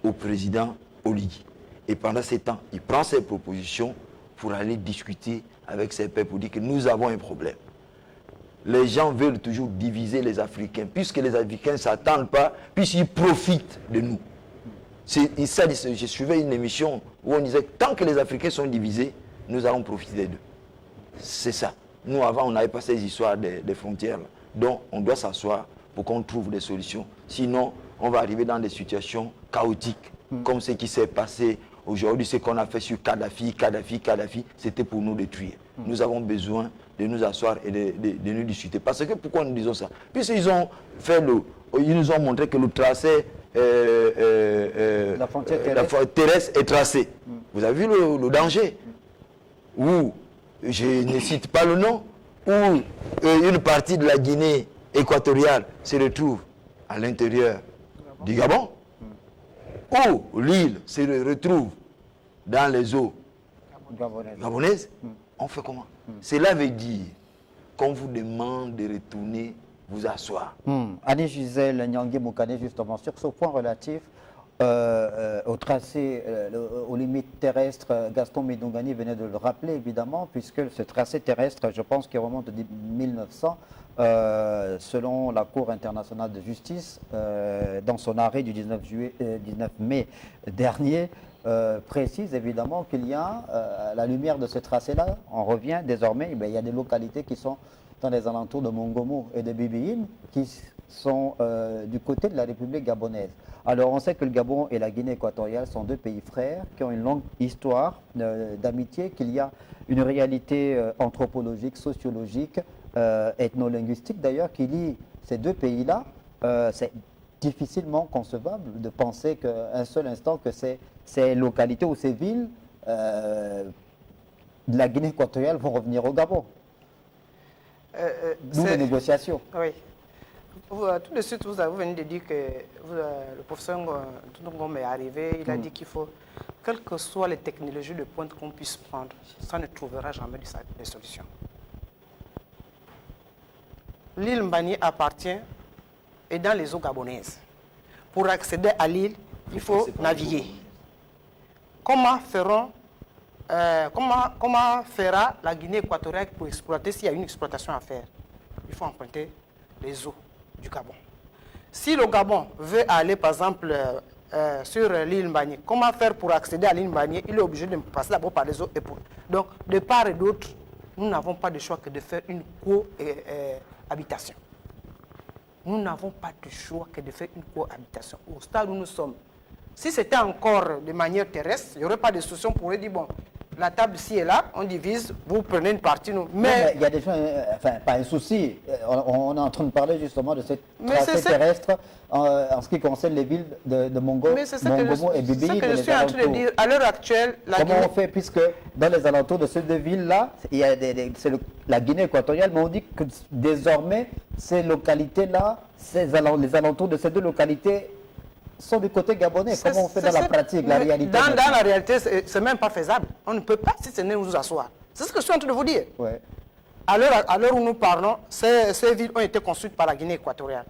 au président Oligui. Et pendant ce temps, il prend ses propositions pour aller discuter avec ses pairs pour dire que nous avons un problème. Les gens veulent toujours diviser les Africains, puisque les Africains ne s'attendent pas, puisqu'ils profitent de nous. Je suivais une émission où on disait que tant que les Africains sont divisés, nous allons profiter d'eux. C'est ça. Nous, avant, on n'avait pas ces histoires des frontières. Donc, on doit s'asseoir pour qu'on trouve des solutions. Sinon, on va arriver dans des situations chaotiques, comme ce qui s'est passé aujourd'hui, ce qu'on a fait sur Kadhafi, c'était pour nous détruire. Nous avons besoin de nous asseoir et de nous discuter. Parce que, pourquoi nous disons ça? Puisqu'ils ont fait ils nous ont montré que le tracé la frontière terrestre est tracée. Vous avez vu le danger? Où, je ne cite pas le nom, où une partie de la Guinée équatoriale se retrouve à l'intérieur du Gabon, où l'île se retrouve dans les eaux gabonaises. On fait comment? Cela veut dire qu'on vous demande de retourner vous asseoir. Anne-Gisèle Nyangui-Moukane, justement, sur ce point relatif au tracé, aux limites terrestres, Gaston Medungani venait de le rappeler, évidemment, puisque ce tracé terrestre, je pense qu'il remonte de 1900, selon la Cour internationale de justice, dans son arrêt du 19 mai dernier, précise évidemment qu'il y a, à la lumière de ce tracé-là, on revient désormais, il y a des localités qui sont dans les alentours de Mongomo et de Bibiine, qui sont du côté de la République gabonaise. Alors on sait que le Gabon et la Guinée équatoriale sont deux pays frères qui ont une longue histoire d'amitié, qu'il y a une réalité anthropologique, sociologique, ethno-linguistique d'ailleurs, qui lie ces deux pays-là. C'est difficilement concevable de penser qu'un seul instant que ces localités ou ces villes de la Guinée équatoriale vont revenir au Gabon. D'où les négociations. Oui. Tout de suite, vous venez de dire que le professeur Ngom est arrivé, il a dit qu'il faut, quelles que soient les technologies de pointe qu'on puisse prendre, ça ne trouvera jamais de solution. L'île Mbani appartient et dans les eaux gabonaises. Pour accéder à l'île, il faut naviguer. Comment fera la Guinée équatoriale pour exploiter s'il y a une exploitation à faire? Il faut emprunter les eaux du Gabon. Si le Gabon veut aller, par exemple, sur l'île Mbani, comment faire pour accéder à l'île Mbani? Il est obligé de passer d'abord par les eaux épaules. Donc, de part et d'autre, nous n'avons pas de choix que de faire une cohabitation. Nous n'avons pas de choix que de faire une cohabitation. Au stade où nous sommes, si c'était encore de manière terrestre, il n'y aurait pas de solution pour dire, bon, la table ici et là, on divise, vous prenez une partie. Mais il y a des gens, enfin, pas un souci. On est en train de parler justement de cette tracé terrestre en ce qui concerne les villes de Mongomo et Bibi. C'est ce que je suis en train de dire. À l'heure actuelle, comment on fait, puisque dans les alentours de ces deux villes-là, c'est la Guinée équatoriale, mais on dit que désormais, ces localités-là, les alentours de ces deux localités sont du côté gabonais. Comment on fait dans la pratique, la réalité? Dans la réalité, c'est même pas faisable. On ne peut pas, si ce n'est nous asseoir. C'est ce que je suis en train de vous dire. Ouais. À l'heure où nous parlons, ces villes ont été construites par la Guinée équatoriale.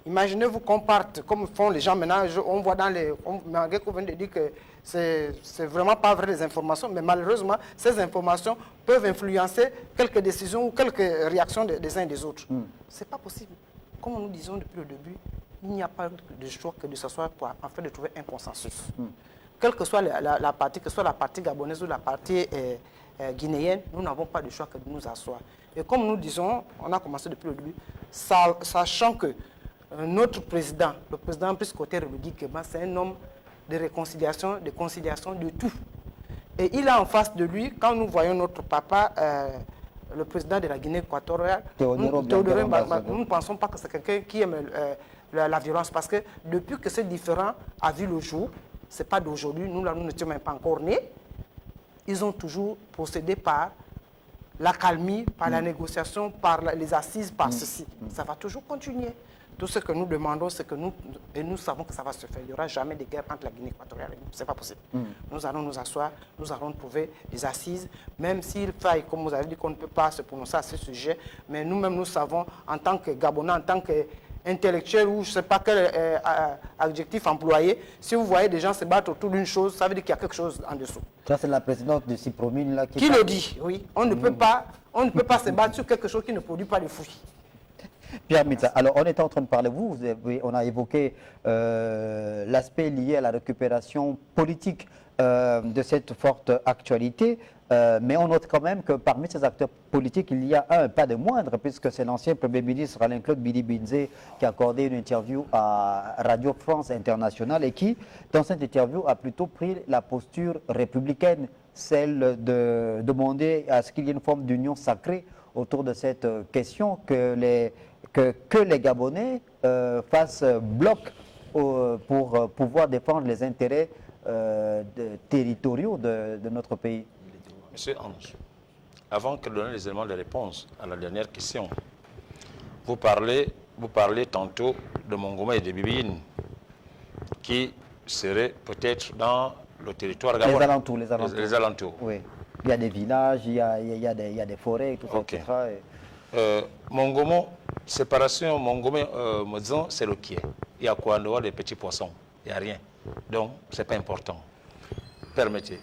Imaginez-vous qu'on parte, comme font les gens maintenant, on voit dans les... Mangeko vient de dire que c'est vraiment pas vrai les informations, mais malheureusement, ces informations peuvent influencer quelques décisions ou quelques réactions des uns et des autres. C'est pas possible. Comme nous disons depuis le début, il n'y a pas de choix que de s'asseoir afin de trouver un consensus. Quelle que soit la partie, que ce soit la partie gabonaise ou la partie guinéenne, nous n'avons pas de choix que de nous asseoir. Et comme nous disons, on a commencé depuis le début, sachant que notre président, le président Brice Kotter, le dit que c'est un homme de réconciliation, de conciliation, de tout. Et il a en face de lui, quand nous voyons notre papa, le président de la Guinée équatoriale, nous ne pensons pas que c'est quelqu'un qui aime la violence, parce que depuis que ce différend a vu le jour, ce n'est pas d'aujourd'hui, nous n'étions même pas encore nés, ils ont toujours procédé par la calmie, par la négociation, par les assises, par ceci. Ça va toujours continuer. Tout ce que nous demandons, c'est que nous savons que ça va se faire. Il n'y aura jamais de guerre entre la Guinée équatoriale et nous. Ce n'est pas possible. Nous allons nous asseoir, nous allons trouver des assises, même s'il faille, comme vous avez dit, qu'on ne peut pas se prononcer à ce sujet, mais nous-mêmes, nous savons, en tant que Gabonais, en tant qu'intellectuels, ou je ne sais pas quel adjectif employer, si vous voyez des gens se battre autour d'une chose, ça veut dire qu'il y a quelque chose en dessous. Ça, c'est la présidente de Cipromine là qui le dit, oui. On ne peut pas se battre sur quelque chose qui ne produit pas de fruits. Pierre Mitza, alors on était en train de parler, on a évoqué l'aspect lié à la récupération politique de cette forte actualité. Mais on note quand même que parmi ces acteurs politiques, il y a un pas de moindre, puisque c'est l'ancien Premier ministre Alain-Claude Billy Binzé qui a accordé une interview à Radio France Internationale et qui, dans cette interview, a plutôt pris la posture républicaine, celle de demander à ce qu'il y ait une forme d'union sacrée autour de cette question, que les Gabonais fassent bloc pour pouvoir défendre les intérêts territoriaux de notre pays. Monsieur Ange, avant de donner les éléments de réponse à la dernière question, vous parlez tantôt de Mongoma et de Bibiyine, qui seraient peut-être dans le territoire gabonais. Les alentours. Oui. Il y a des villages, il y a des forêts, tout ça, okay. etc. Mongomo, séparation Mongomo-Modzon, c'est le Kié. Il y a quoi en dehors des petits poissons? Il n'y a rien. Donc, ce n'est pas important. Permettez.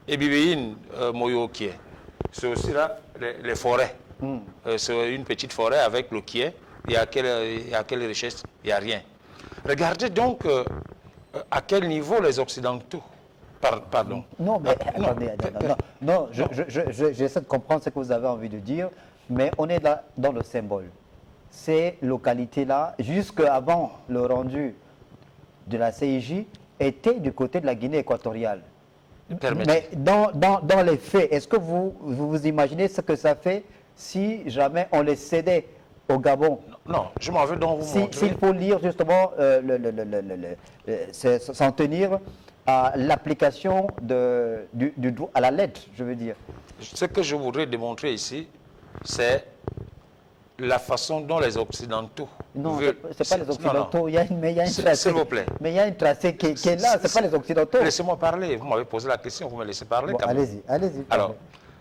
Et Bibéine, Moyo Kié, c'est aussi là les forêts. C'est une petite forêt avec le Kié. Il y a quelle richesse? Il n'y a rien. Regardez donc à quel niveau les Occidentaux. Pardon. Non, mais attendez. Non, j'essaie de comprendre ce que vous avez envie de dire, mais on est là dans le symbole. Ces localités-là, jusqu'avant le rendu de la CIJ, étaient du côté de la Guinée équatoriale. Mais dans les faits, est-ce que vous imaginez ce que ça fait si jamais on les cédait au Gabon? Non, je m'en veux donc vous montrer. S'il faut lire justement, s'en tenir à l'application du droit, à la lettre, je veux dire. Ce que je voudrais démontrer ici, c'est la façon dont les Occidentaux... Non, ce n'est pas les Occidentaux, il y a une tracée. S'il vous plaît. Mais il y a une tracée qui est là, ce n'est pas les Occidentaux. Laissez-moi parler, vous m'avez posé la question, vous me laissez parler. Bon, allez-y. Alors,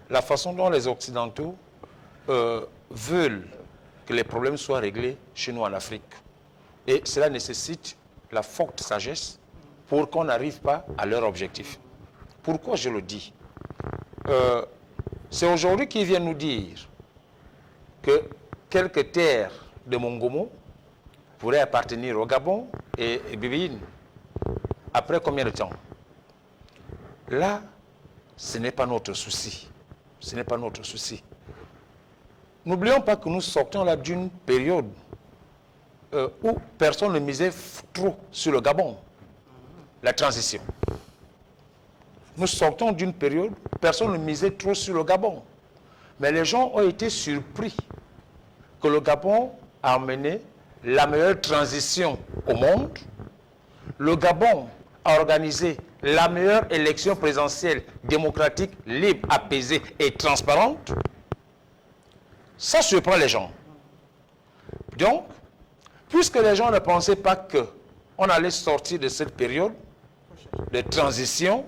la façon dont les Occidentaux veulent que les problèmes soient réglés chez nous en Afrique. Et cela nécessite la forte sagesse pour qu'on n'arrive pas à leur objectif. Pourquoi je le dis? C'est aujourd'hui qu'ils viennent nous dire que quelques terres de Mongomo pourraient appartenir au Gabon et Bibiyine. Après combien de temps? Là, ce n'est pas notre souci. Ce n'est pas notre souci. N'oublions pas que nous sortons là d'une période où personne ne misait trop sur le Gabon. La transition. Nous sortons d'une période où personne ne misait trop sur le Gabon. Mais les gens ont été surpris que le Gabon a mené la meilleure transition au monde. Le Gabon a organisé la meilleure élection présidentielle démocratique, libre, apaisée et transparente. Ça surprend les gens. Donc, puisque les gens ne pensaient pas qu'on allait sortir de cette période de transition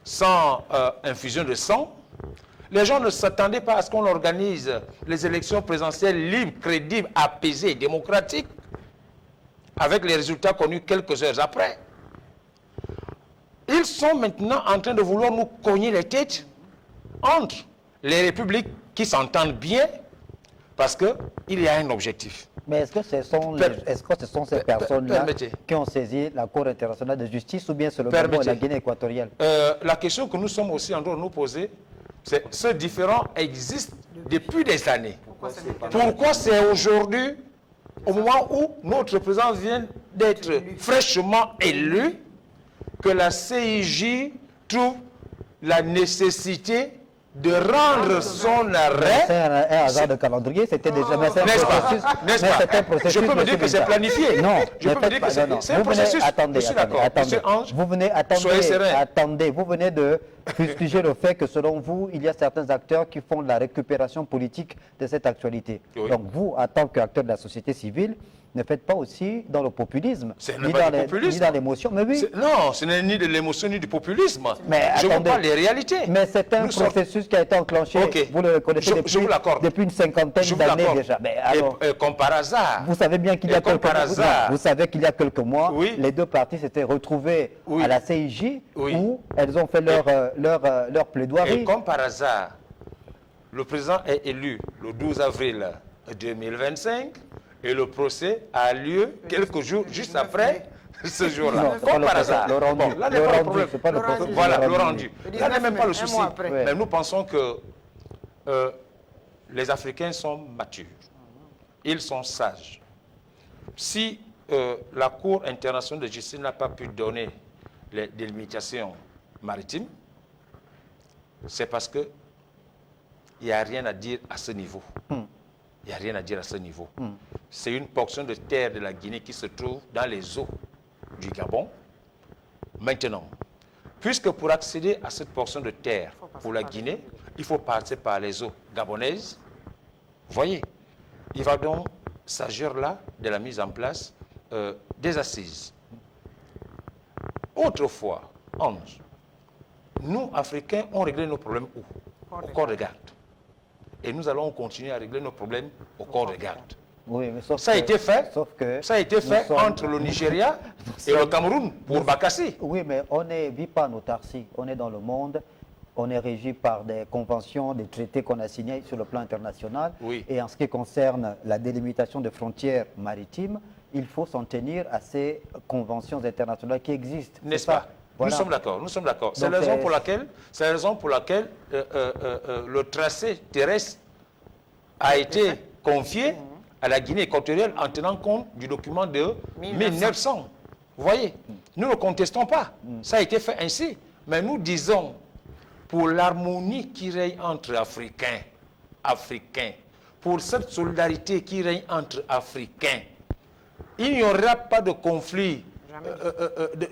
sans infusion de sang, les gens ne s'attendaient pas à ce qu'on organise les élections présidentielles libres, crédibles, apaisées, démocratiques, avec les résultats connus quelques heures après. Ils sont maintenant en train de vouloir nous cogner les têtes entre les républiques qui s'entendent bien, parce qu'il y a un objectif. Mais est-ce que ce sont ces personnes-là qui ont saisi la Cour internationale de justice, ou bien c'est le Gabon et la Guinée équatoriale? La question que nous sommes aussi en train de nous poser, c'est ce différend existe depuis des années. Pourquoi c'est aujourd'hui, au moment où notre président vient d'être fraîchement élu, que la CIJ trouve la nécessité de rendre son arrêt? C'est un hasard de calendrier, c'était déjà... N'est-ce pas? Je peux me dire que c'est planifié. Non, je peux me dire que c'est un processus. Attendez, vous venez de fustiger le fait que selon vous, il y a certains acteurs qui font de la récupération politique de cette actualité. Oui. Donc vous, en tant qu'acteur de la société civile, ne faites pas aussi dans le populisme, ni dans l'émotion. Mais oui. Non, ce n'est ni de l'émotion ni du populisme. Mais je vous parle des réalités. Mais c'est un processus qui a été enclenché, vous le reconnaissez, depuis une cinquantaine d'années déjà. Mais alors, comme par hasard. Vous savez bien qu'il y a quelques mois, oui, les deux parties s'étaient retrouvées à la CIJ, oui, où elles ont fait leur plaidoirie. Et comme par hasard, le président est élu le 12 avril 2025 et le procès a lieu quelques jours juste après ce jour-là. Non, c'est pas Comme le par procès, hasard. le rendu. Bon, là Le n'est pas le rendu, problème. c'est pas le procès, Voilà, le le rendu. rendu. Le Là n'est même pas le 19 mai, un souci. mois après. Ouais. Mais nous pensons que les Africains sont matures. Ils sont sages. Si la Cour internationale de justice n'a pas pu donner les délimitations maritimes, c'est parce que il n'y a rien à dire à ce niveau. Il n'y a rien à dire à ce niveau. C'est une portion de terre de la Guinée qui se trouve dans les eaux du Gabon. Maintenant, puisque pour accéder à cette portion de terre pour la Guinée, il faut passer par les eaux gabonaises, voyez, il va donc s'agir là de la mise en place des assises. Autrefois, nous, Africains, on réglé nos problèmes où? Au corps de garde. Et nous allons continuer à régler nos problèmes au corps de garde. Oui, mais sauf Ça a que- été fait, sauf que ça a été nous fait sommes- entre le Nigeria et le Cameroun pour Bakassi. Oui, mais on ne vit pas en autarcie. On est dans le monde. On est régi par des conventions, des traités qu'on a signés sur le plan international. Oui. Et en ce qui concerne la délimitation des frontières maritimes, il faut s'en tenir à ces conventions internationales qui existent. N'est-ce C'est ça. pas? Voilà. Nous sommes d'accord, nous sommes d'accord. C'est Donc, la raison pour laquelle le tracé terrestre a été confié à la Guinée équatoriale en tenant compte du document de 1900. Vous voyez, nous ne contestons pas. Ça a été fait ainsi. Mais nous disons, pour l'harmonie qui règne entre Africains, pour cette solidarité qui règne entre Africains, il n'y aura pas de conflit,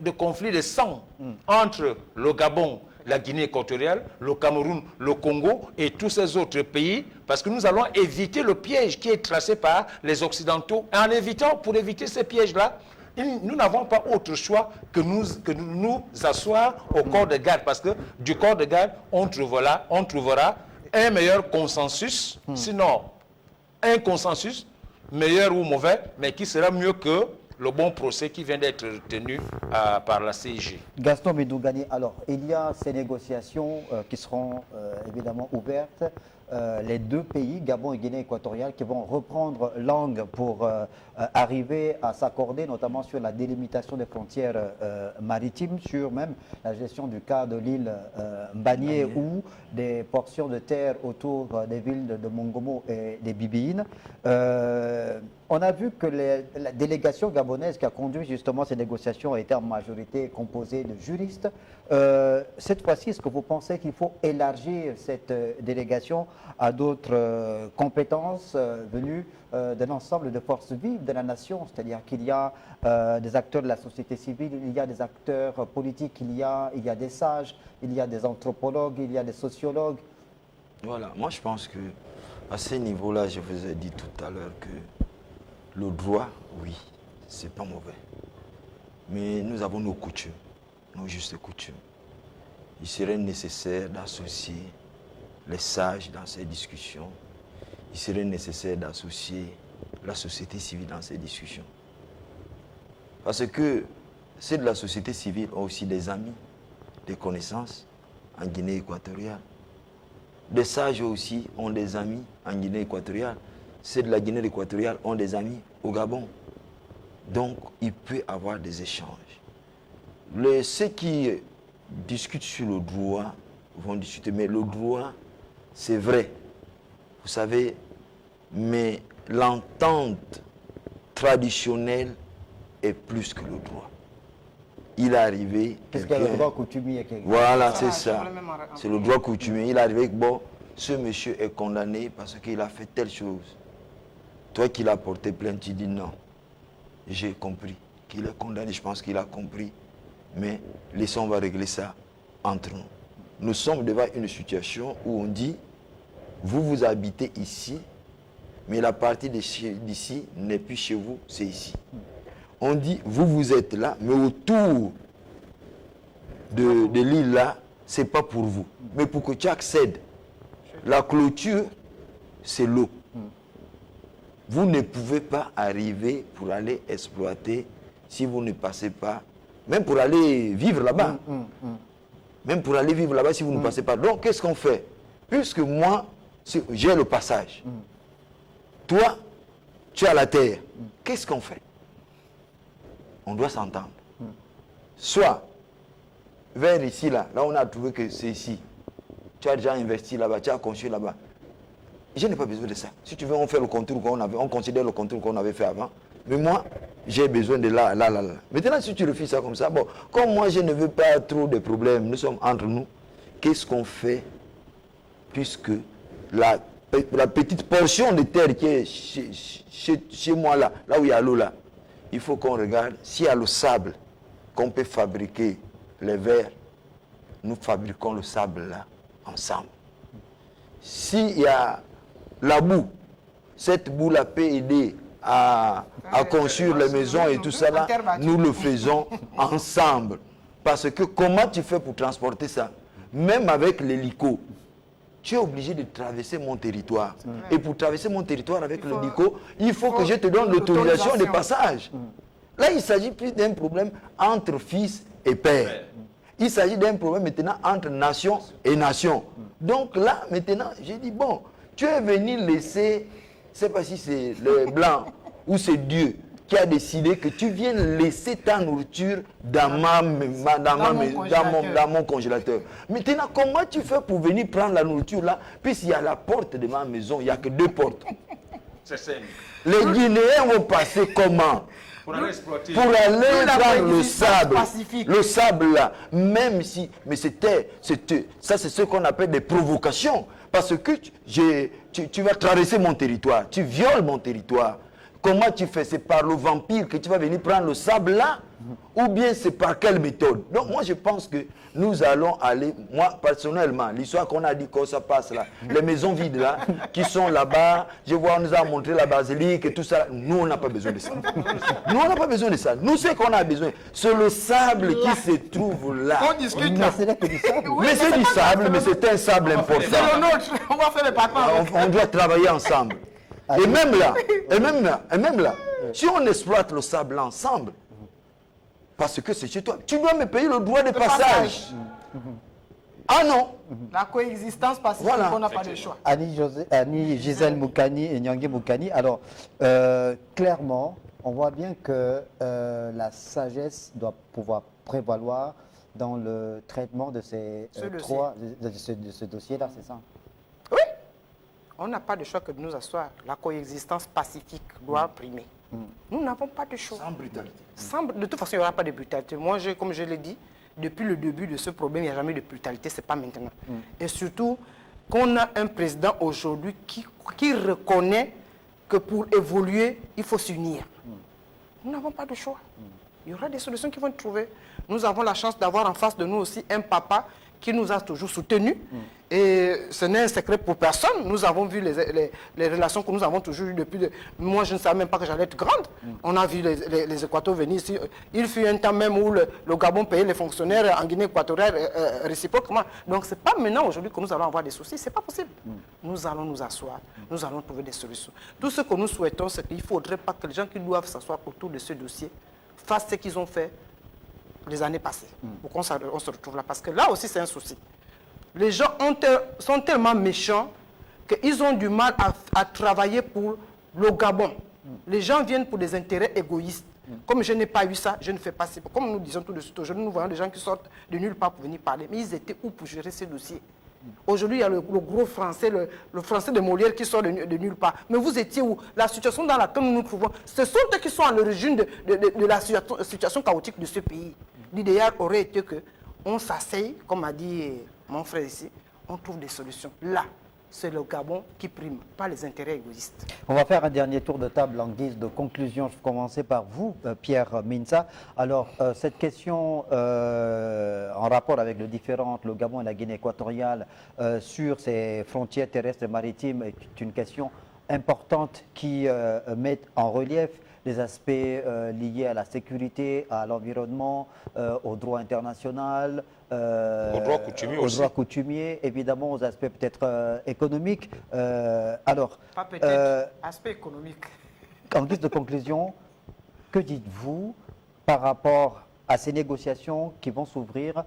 de conflit de sang entre le Gabon, la Guinée équatoriale, le Cameroun, le Congo et tous ces autres pays, parce que nous allons éviter le piège qui est tracé par les Occidentaux. Et en évitant, pour éviter ces pièges-là, nous n'avons pas autre choix que nous asseoir au corps de garde, parce que du corps de garde, on trouvera un meilleur consensus, sinon un consensus, meilleur ou mauvais, mais qui sera mieux que le bon procès qui vient d'être tenu par la CIG. Gaston Médougani, alors il y a ces négociations qui seront évidemment ouvertes. Les deux pays, Gabon et Guinée équatoriale, qui vont reprendre langue pour arriver à s'accorder, notamment sur la délimitation des frontières maritimes, sur même la gestion du cas de l'île Mbanié ou des portions de terre autour des villes de Mongomo et des Bibiines. On a vu que la délégation gabonaise qui a conduit justement ces négociations a été en majorité composée de juristes. Cette fois-ci, est-ce que vous pensez qu'il faut élargir cette délégation à d'autres compétences venues d'un ensemble de forces vives de la nation? C'est-à-dire qu'il y a des acteurs de la société civile, il y a des acteurs politiques, il y a des sages, il y a des anthropologues, il y a des sociologues. Voilà, moi je pense que à ce niveau-là, je vous ai dit tout à l'heure que le droit, oui, c'est pas mauvais. Mais nous avons nos coutumes, nos justes coutumes. Il serait nécessaire d'associer les sages dans ces discussions. Il serait nécessaire d'associer la société civile dans ces discussions. Parce que ceux de la société civile ont aussi des amis, des connaissances en Guinée équatoriale. Des sages aussi ont des amis en Guinée équatoriale. Ceux de la Guinée équatoriale ont des amis au Gabon. Donc, il peut y avoir des échanges. Ceux qui discutent sur le droit vont discuter, mais le droit, c'est vrai. Vous savez, mais l'entente traditionnelle est plus que le droit. Il est arrivé... Qu'est-ce qu'il y a le droit coutumier qui existe? Voilà, c'est je ça. voulais même en- C'est le droit coutumier. Il est arrivé que, bon, ce monsieur est condamné parce qu'il a fait telle chose. Toi qui l'as porté plainte, tu dis non. J'ai compris qu'il est condamné, je pense qu'il a compris. Mais laissons, on va régler ça entre nous. Nous sommes devant une situation où on dit, vous habitez ici, mais la partie d'ici n'est plus chez vous, c'est ici. On dit, vous êtes là, mais autour de l'île là, c'est pas pour vous. Mais pour que tu accèdes, la clôture, c'est l'eau. Vous ne pouvez pas arriver pour aller exploiter si vous ne passez pas, même pour aller vivre là-bas. Même pour aller vivre là-bas si vous ne passez pas. Donc, qu'est-ce qu'on fait? Puisque moi, j'ai le passage. Toi, tu as la terre. Qu'est-ce qu'on fait? on doit s'entendre. Soit, vers ici, là on a trouvé que c'est ici. Tu as déjà investi là-bas, tu as construit là-bas. Je n'ai pas besoin de ça. Si tu veux, on fait le contour qu'on avait, on considère le contour qu'on avait fait avant. Mais moi, j'ai besoin de là. Maintenant, si tu refuses ça comme ça, bon, comme moi, je ne veux pas trop de problèmes, nous sommes entre nous, qu'est-ce qu'on fait puisque la petite portion de terre qui est chez moi là où il y a l'eau là, il faut qu'on regarde s'il y a le sable qu'on peut fabriquer les verres, nous fabriquons le sable là ensemble. S'il y a la boue, cette boue là peut aider à construire les maisons et tout ça là, nous le faisons ensemble. Parce que comment tu fais pour transporter ça? Même avec l'hélico, tu es obligé de traverser mon territoire. Et pour traverser mon territoire avec l'hélico, il faut que je te donne l'autorisation de passage. Là, il s'agit plus d'un problème entre fils et père. Il s'agit d'un problème maintenant entre nation et nation. Donc là, maintenant, j'ai dit, bon, tu es venu laisser, je ne sais pas si c'est le blanc ou c'est Dieu qui a décidé que tu viennes laisser ta nourriture dans mon congélateur. Maintenant, comment tu fais pour venir prendre la nourriture là, puisqu'il y a la porte de ma maison, il n'y a que 2 portes. C'est simple. Les Guinéens vont passer comment? Pour aller exploiter. Pour aller prendre le sable. Pacifique. Le sable là, même si... Mais ça c'est ce qu'on appelle des provocations. Parce que tu vas traverser mon territoire, tu violes mon territoire. Comment tu fais? C'est par le vampire que tu vas venir prendre le sable là? Ou bien c'est par quelle méthode? Donc moi je pense que nous allons aller, moi personnellement, l'histoire qu'on a dit que ça passe là, les maisons vides là, qui sont là-bas, je vois, on nous a montré la basilique et tout ça, nous on n'a pas besoin de ça. Nous on n'a pas besoin de ça. Nous ce qu'on a besoin, c'est le sable qui se trouve là. On discute là. Mais c'est du sable, mais c'est un sable important. C'est le nôtre, on va faire le parcours. On doit travailler ensemble. Et même là, si on exploite le sable ensemble, parce que c'est chez toi, tu dois me payer le droit de passage. Ah non. La coexistence pacifique, Voilà. on n'a pas de choix. Annie Gisèle Moukani et Nyangé Moukani. Alors, clairement, on voit bien que la sagesse doit pouvoir prévaloir dans le traitement de ces de ce dossier-là, c'est ça? Oui. On n'a pas de choix que de nous asseoir. La coexistence pacifique doit primer. Nous n'avons pas de choix. Sans brutalité. De toute façon, il n'y aura pas de brutalité. Moi, comme je l'ai dit, depuis le début de ce problème, il n'y a jamais eu de brutalité, ce n'est pas maintenant. Et surtout, qu'on a un président aujourd'hui qui reconnaît que pour évoluer, il faut s'unir. Nous n'avons pas de choix. Il y aura des solutions qui vont être trouvées. Nous avons la chance d'avoir en face de nous aussi un papa qui nous a toujours soutenus. Et ce n'est un secret pour personne. Nous avons vu les relations que nous avons toujours eues depuis... Moi, je ne savais même pas que j'allais être grande. On a vu les Équatoriens venir ici. Il fut un temps même où le Gabon payait les fonctionnaires en Guinée équatoriale réciproquement. Donc, ce n'est pas maintenant, aujourd'hui, que nous allons avoir des soucis. Ce n'est pas possible. Nous allons nous asseoir. Nous allons trouver des solutions. Tout ce que nous souhaitons, c'est qu'il ne faudrait pas que les gens qui doivent s'asseoir autour de ce dossier fassent ce qu'ils ont fait les années passées, pour qu'on se retrouve là. Parce que là aussi, c'est un souci. Les gens sont tellement méchants qu'ils ont du mal à travailler pour le Gabon. Les gens viennent pour des intérêts égoïstes. Comme je n'ai pas eu ça, je ne fais pas ça. Comme nous disons tout de suite, aujourd'hui, nous voyons des gens qui sortent de nulle part pour venir parler. Mais ils étaient où pour gérer ces dossiers? Aujourd'hui, il y a le gros français, le français de Molière qui sort de nulle part. Mais vous étiez où? La situation dans laquelle nous nous trouvons, ce sont eux qui sont à l'origine de la situation chaotique de ce pays. L'idéal aurait été qu'on s'asseye, comme a dit mon frère ici, on trouve des solutions. Là, c'est le Gabon qui prime, pas les intérêts égoïstes. On va faire un dernier tour de table en guise de conclusion. Je vais commencer par vous, Pierre Minsa. Alors, cette question en rapport avec le différend entre le Gabon et la Guinée équatoriale sur ces frontières terrestres et maritimes est une question importante qui met en relief les aspects liés à la sécurité, à l'environnement, au droit international, au droit coutumier aussi. Au droit coutumier, évidemment aux aspects peut-être économiques. Alors, pas peut-être, aspect économique. En guise de conclusion, que dites-vous par rapport à ces négociations qui vont s'ouvrir?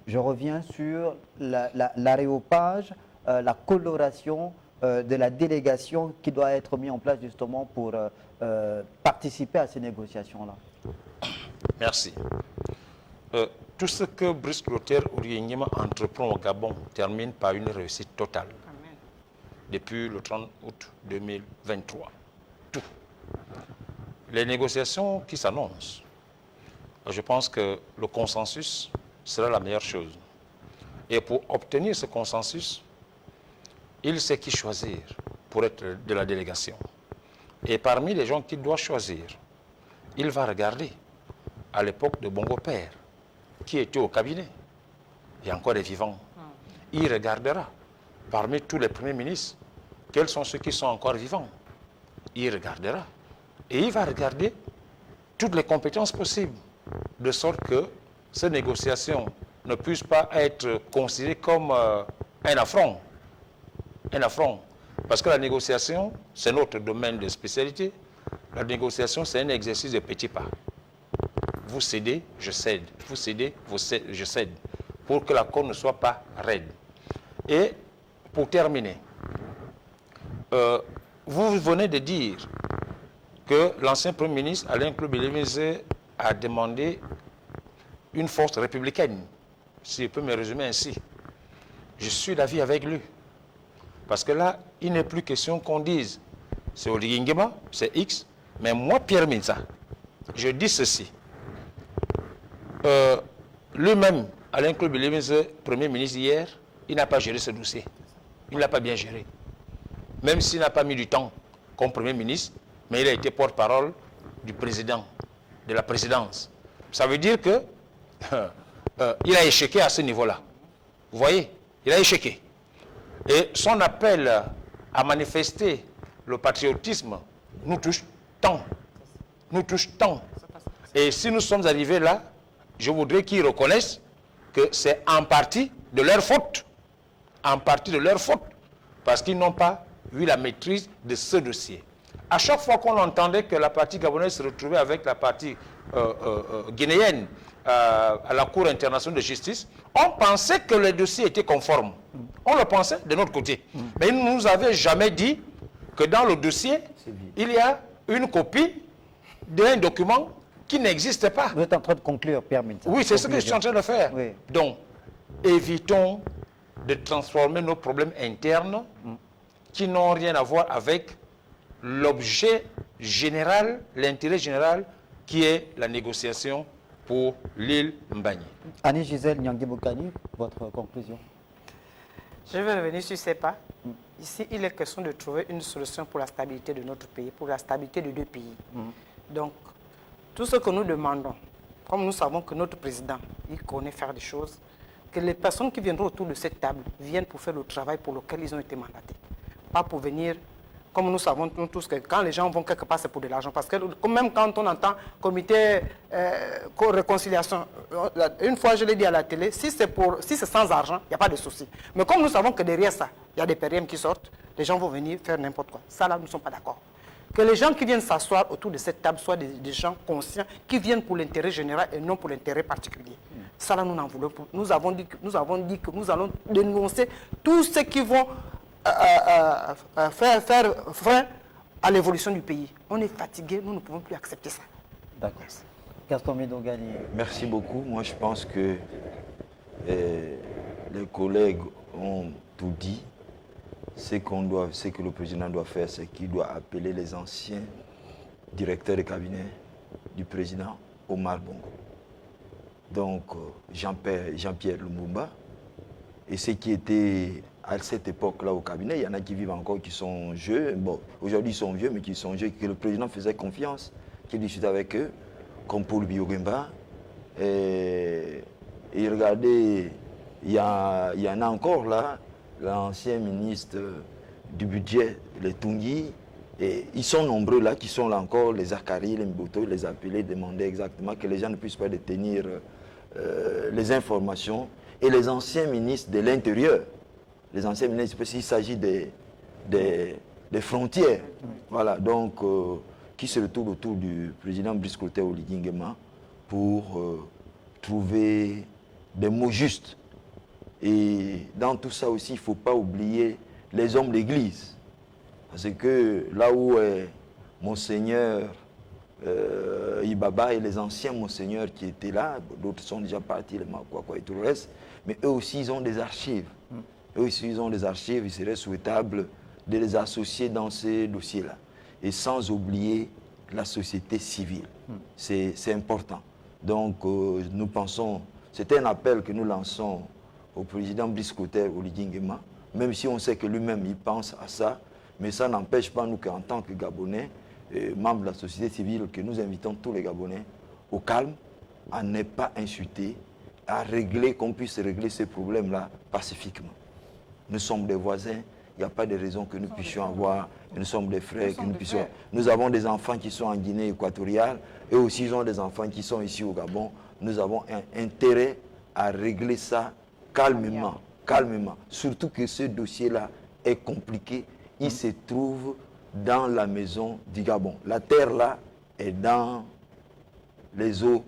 Je reviens sur l'aréopage, la coloration de la délégation qui doit être mise en place justement pour participer à ces négociations-là. Merci. Tout ce que Brice Clotaire Oligui-Nguema entreprend au Gabon termine par une réussite totale. Amen. Depuis le 30 août 2023. Tout. Les négociations qui s'annoncent, je pense que le consensus sera la meilleure chose. Et pour obtenir ce consensus, il sait qui choisir pour être de la délégation. Et parmi les gens qu'il doit choisir, il va regarder à l'époque de Bongo Père, qui était au cabinet, il y a encore des vivants. Il regardera parmi tous les premiers ministres, quels sont ceux qui sont encore vivants. Il regardera. Et il va regarder toutes les compétences possibles, de sorte que ces négociations ne puissent pas être considérées comme un affront. Un affront. Parce que la négociation, c'est notre domaine de spécialité. La négociation, c'est un exercice de petits pas. Vous cédez, je cède. Vous cédez, je cède. Pour que l'accord ne soit pas raide. Et pour terminer, vous venez de dire que l'ancien Premier ministre, Alain Claude-Biélemizé, a demandé une force républicaine. Si je peux me résumer ainsi. Je suis d'avis avec lui. Parce que là, il n'est plus question qu'on dise c'est Oligui-Nguema, c'est X, mais moi, Pierre Minza, je dis ceci. Lui-même, Alain Claude-Biélemizé, Premier ministre hier, il n'a pas géré ce dossier. Il ne l'a pas bien géré. Même s'il n'a pas mis du temps comme Premier ministre, mais il a été porte-parole du président, de la présidence. Ça veut dire que il a échoué à ce niveau-là. Vous voyez, il a échoué. Et son appel à manifester le patriotisme nous touche tant. Nous touche tant. Et si nous sommes arrivés là, je voudrais qu'ils reconnaissent que c'est en partie de leur faute. En partie de leur faute. Parce qu'ils n'ont pas eu la maîtrise de ce dossier. À chaque fois qu'on entendait que la partie gabonaise se retrouvait avec la partie guinéenne à la Cour internationale de justice, on pensait que le dossier était conforme. On le pensait de notre côté. Mais ils ne nous avaient jamais dit que dans le dossier, il y a une copie d'un document qui n'existe pas. Vous êtes en train de conclure, Pierre Minza. Oui, c'est ce que je suis en train de faire. Oui. Donc, évitons de transformer nos problèmes internes qui n'ont rien à voir avec l'objet général, l'intérêt général, qui est la négociation pour l'île Mbagni. Annie-Gisèle Nyangui-Bokani, votre conclusion? Je vais revenir sur ces pas. Ici, il est question de trouver une solution pour la stabilité de notre pays, pour la stabilité de deux pays. Donc, tout ce que nous demandons, comme nous savons que notre président, il connaît faire des choses, que les personnes qui viendront autour de cette table viennent pour faire le travail pour lequel ils ont été mandatés. Pas pour venir, comme nous savons nous tous, que quand les gens vont quelque part, c'est pour de l'argent. Parce que même quand on entend comité réconciliation, une fois je l'ai dit à la télé, si c'est sans argent, il n'y a pas de souci. Mais comme nous savons que derrière ça, il y a des périèmes qui sortent, les gens vont venir faire n'importe quoi. Ça là, nous ne sommes pas d'accord. Que les gens qui viennent s'asseoir autour de cette table soient des gens conscients, qui viennent pour l'intérêt général et non pour l'intérêt particulier. Ça là, nous n'en voulons pas. Nous avons dit que nous allons dénoncer tous ceux qui vont faire frein à l'évolution du pays. On est fatigué, nous ne pouvons plus accepter ça. D'accord. Gaston Médongani. Merci beaucoup. Moi, je pense que les collègues ont tout dit. Ce que le président doit faire, c'est qu'il doit appeler les anciens directeurs de cabinet du président Omar Bongo. Donc, Jean-Pierre Lumumba, et ceux qui étaient à cette époque-là au cabinet, il y en a qui vivent encore, qui sont vieux. Bon, aujourd'hui, ils sont vieux, mais qui sont vieux, que le président faisait confiance, qu'il discutait avec eux, comme Paul Biogumba. Et regardez, il y en a encore là, l'ancien ministre du budget, les Tungui, et ils sont nombreux là, qui sont là encore, les Akari, les Mboto, les appeler, demander exactement que les gens ne puissent pas détenir les informations. Et les anciens ministres de l'Intérieur, les anciens ministres, s'il s'agit des frontières, voilà, donc, qui se retrouvent autour du président Brice Clotaire Oligui-Nguema pour trouver des mots justes. Et dans tout ça aussi, il ne faut pas oublier les hommes d'église. Parce que là où est Monseigneur Ibaba et les anciens monseigneurs qui étaient là, d'autres sont déjà partis, les Makwakwa et tout le reste, mais eux aussi ils ont des archives. Eux aussi ils ont des archives, il serait souhaitable de les associer dans ces dossiers-là. Et sans oublier la société civile. C'est important. Donc nous pensons, c'est un appel que nous lançons au président Brice Clotaire Oligui Nguema, même si on sait que lui-même il pense à ça, mais ça n'empêche pas nous qu'en tant que Gabonais, membres de la société civile, que nous invitons tous les Gabonais au calme, à ne pas insulter, à régler, qu'on puisse régler ces problèmes-là pacifiquement. Nous sommes des voisins, il n'y a pas de raison que nous puissions avoir, nous sommes des frères, que nous puissions... Nous avons des enfants qui sont en Guinée équatoriale, et aussi ils ont des enfants qui sont ici au Gabon. Nous avons un intérêt à régler ça calmement, calmement. Surtout que ce dossier-là est compliqué. Il se trouve dans la maison du Gabon. La terre là est dans les eaux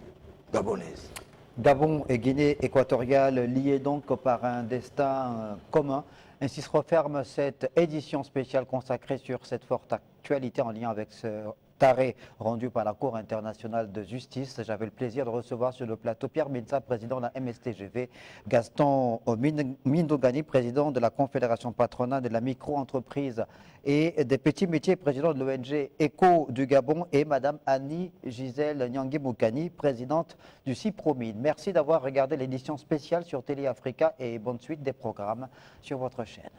gabonaises. Gabon et Guinée équatoriale liés donc par un destin commun. Ainsi se referme cette édition spéciale consacrée sur cette forte actualité en lien avec ce arrêt rendu par la Cour internationale de justice. J'avais le plaisir de recevoir sur le plateau Pierre Mintsa, président de la MSTGV, Gaston Mindogani, président de la Confédération patronale de la micro-entreprise et des petits métiers, président de l'ONG ECO du Gabon, et Madame Annie Gisèle Nyangui Moukani, présidente du CIPROMID. Merci d'avoir regardé l'édition spéciale sur Télé Africa et bonne suite des programmes sur votre chaîne.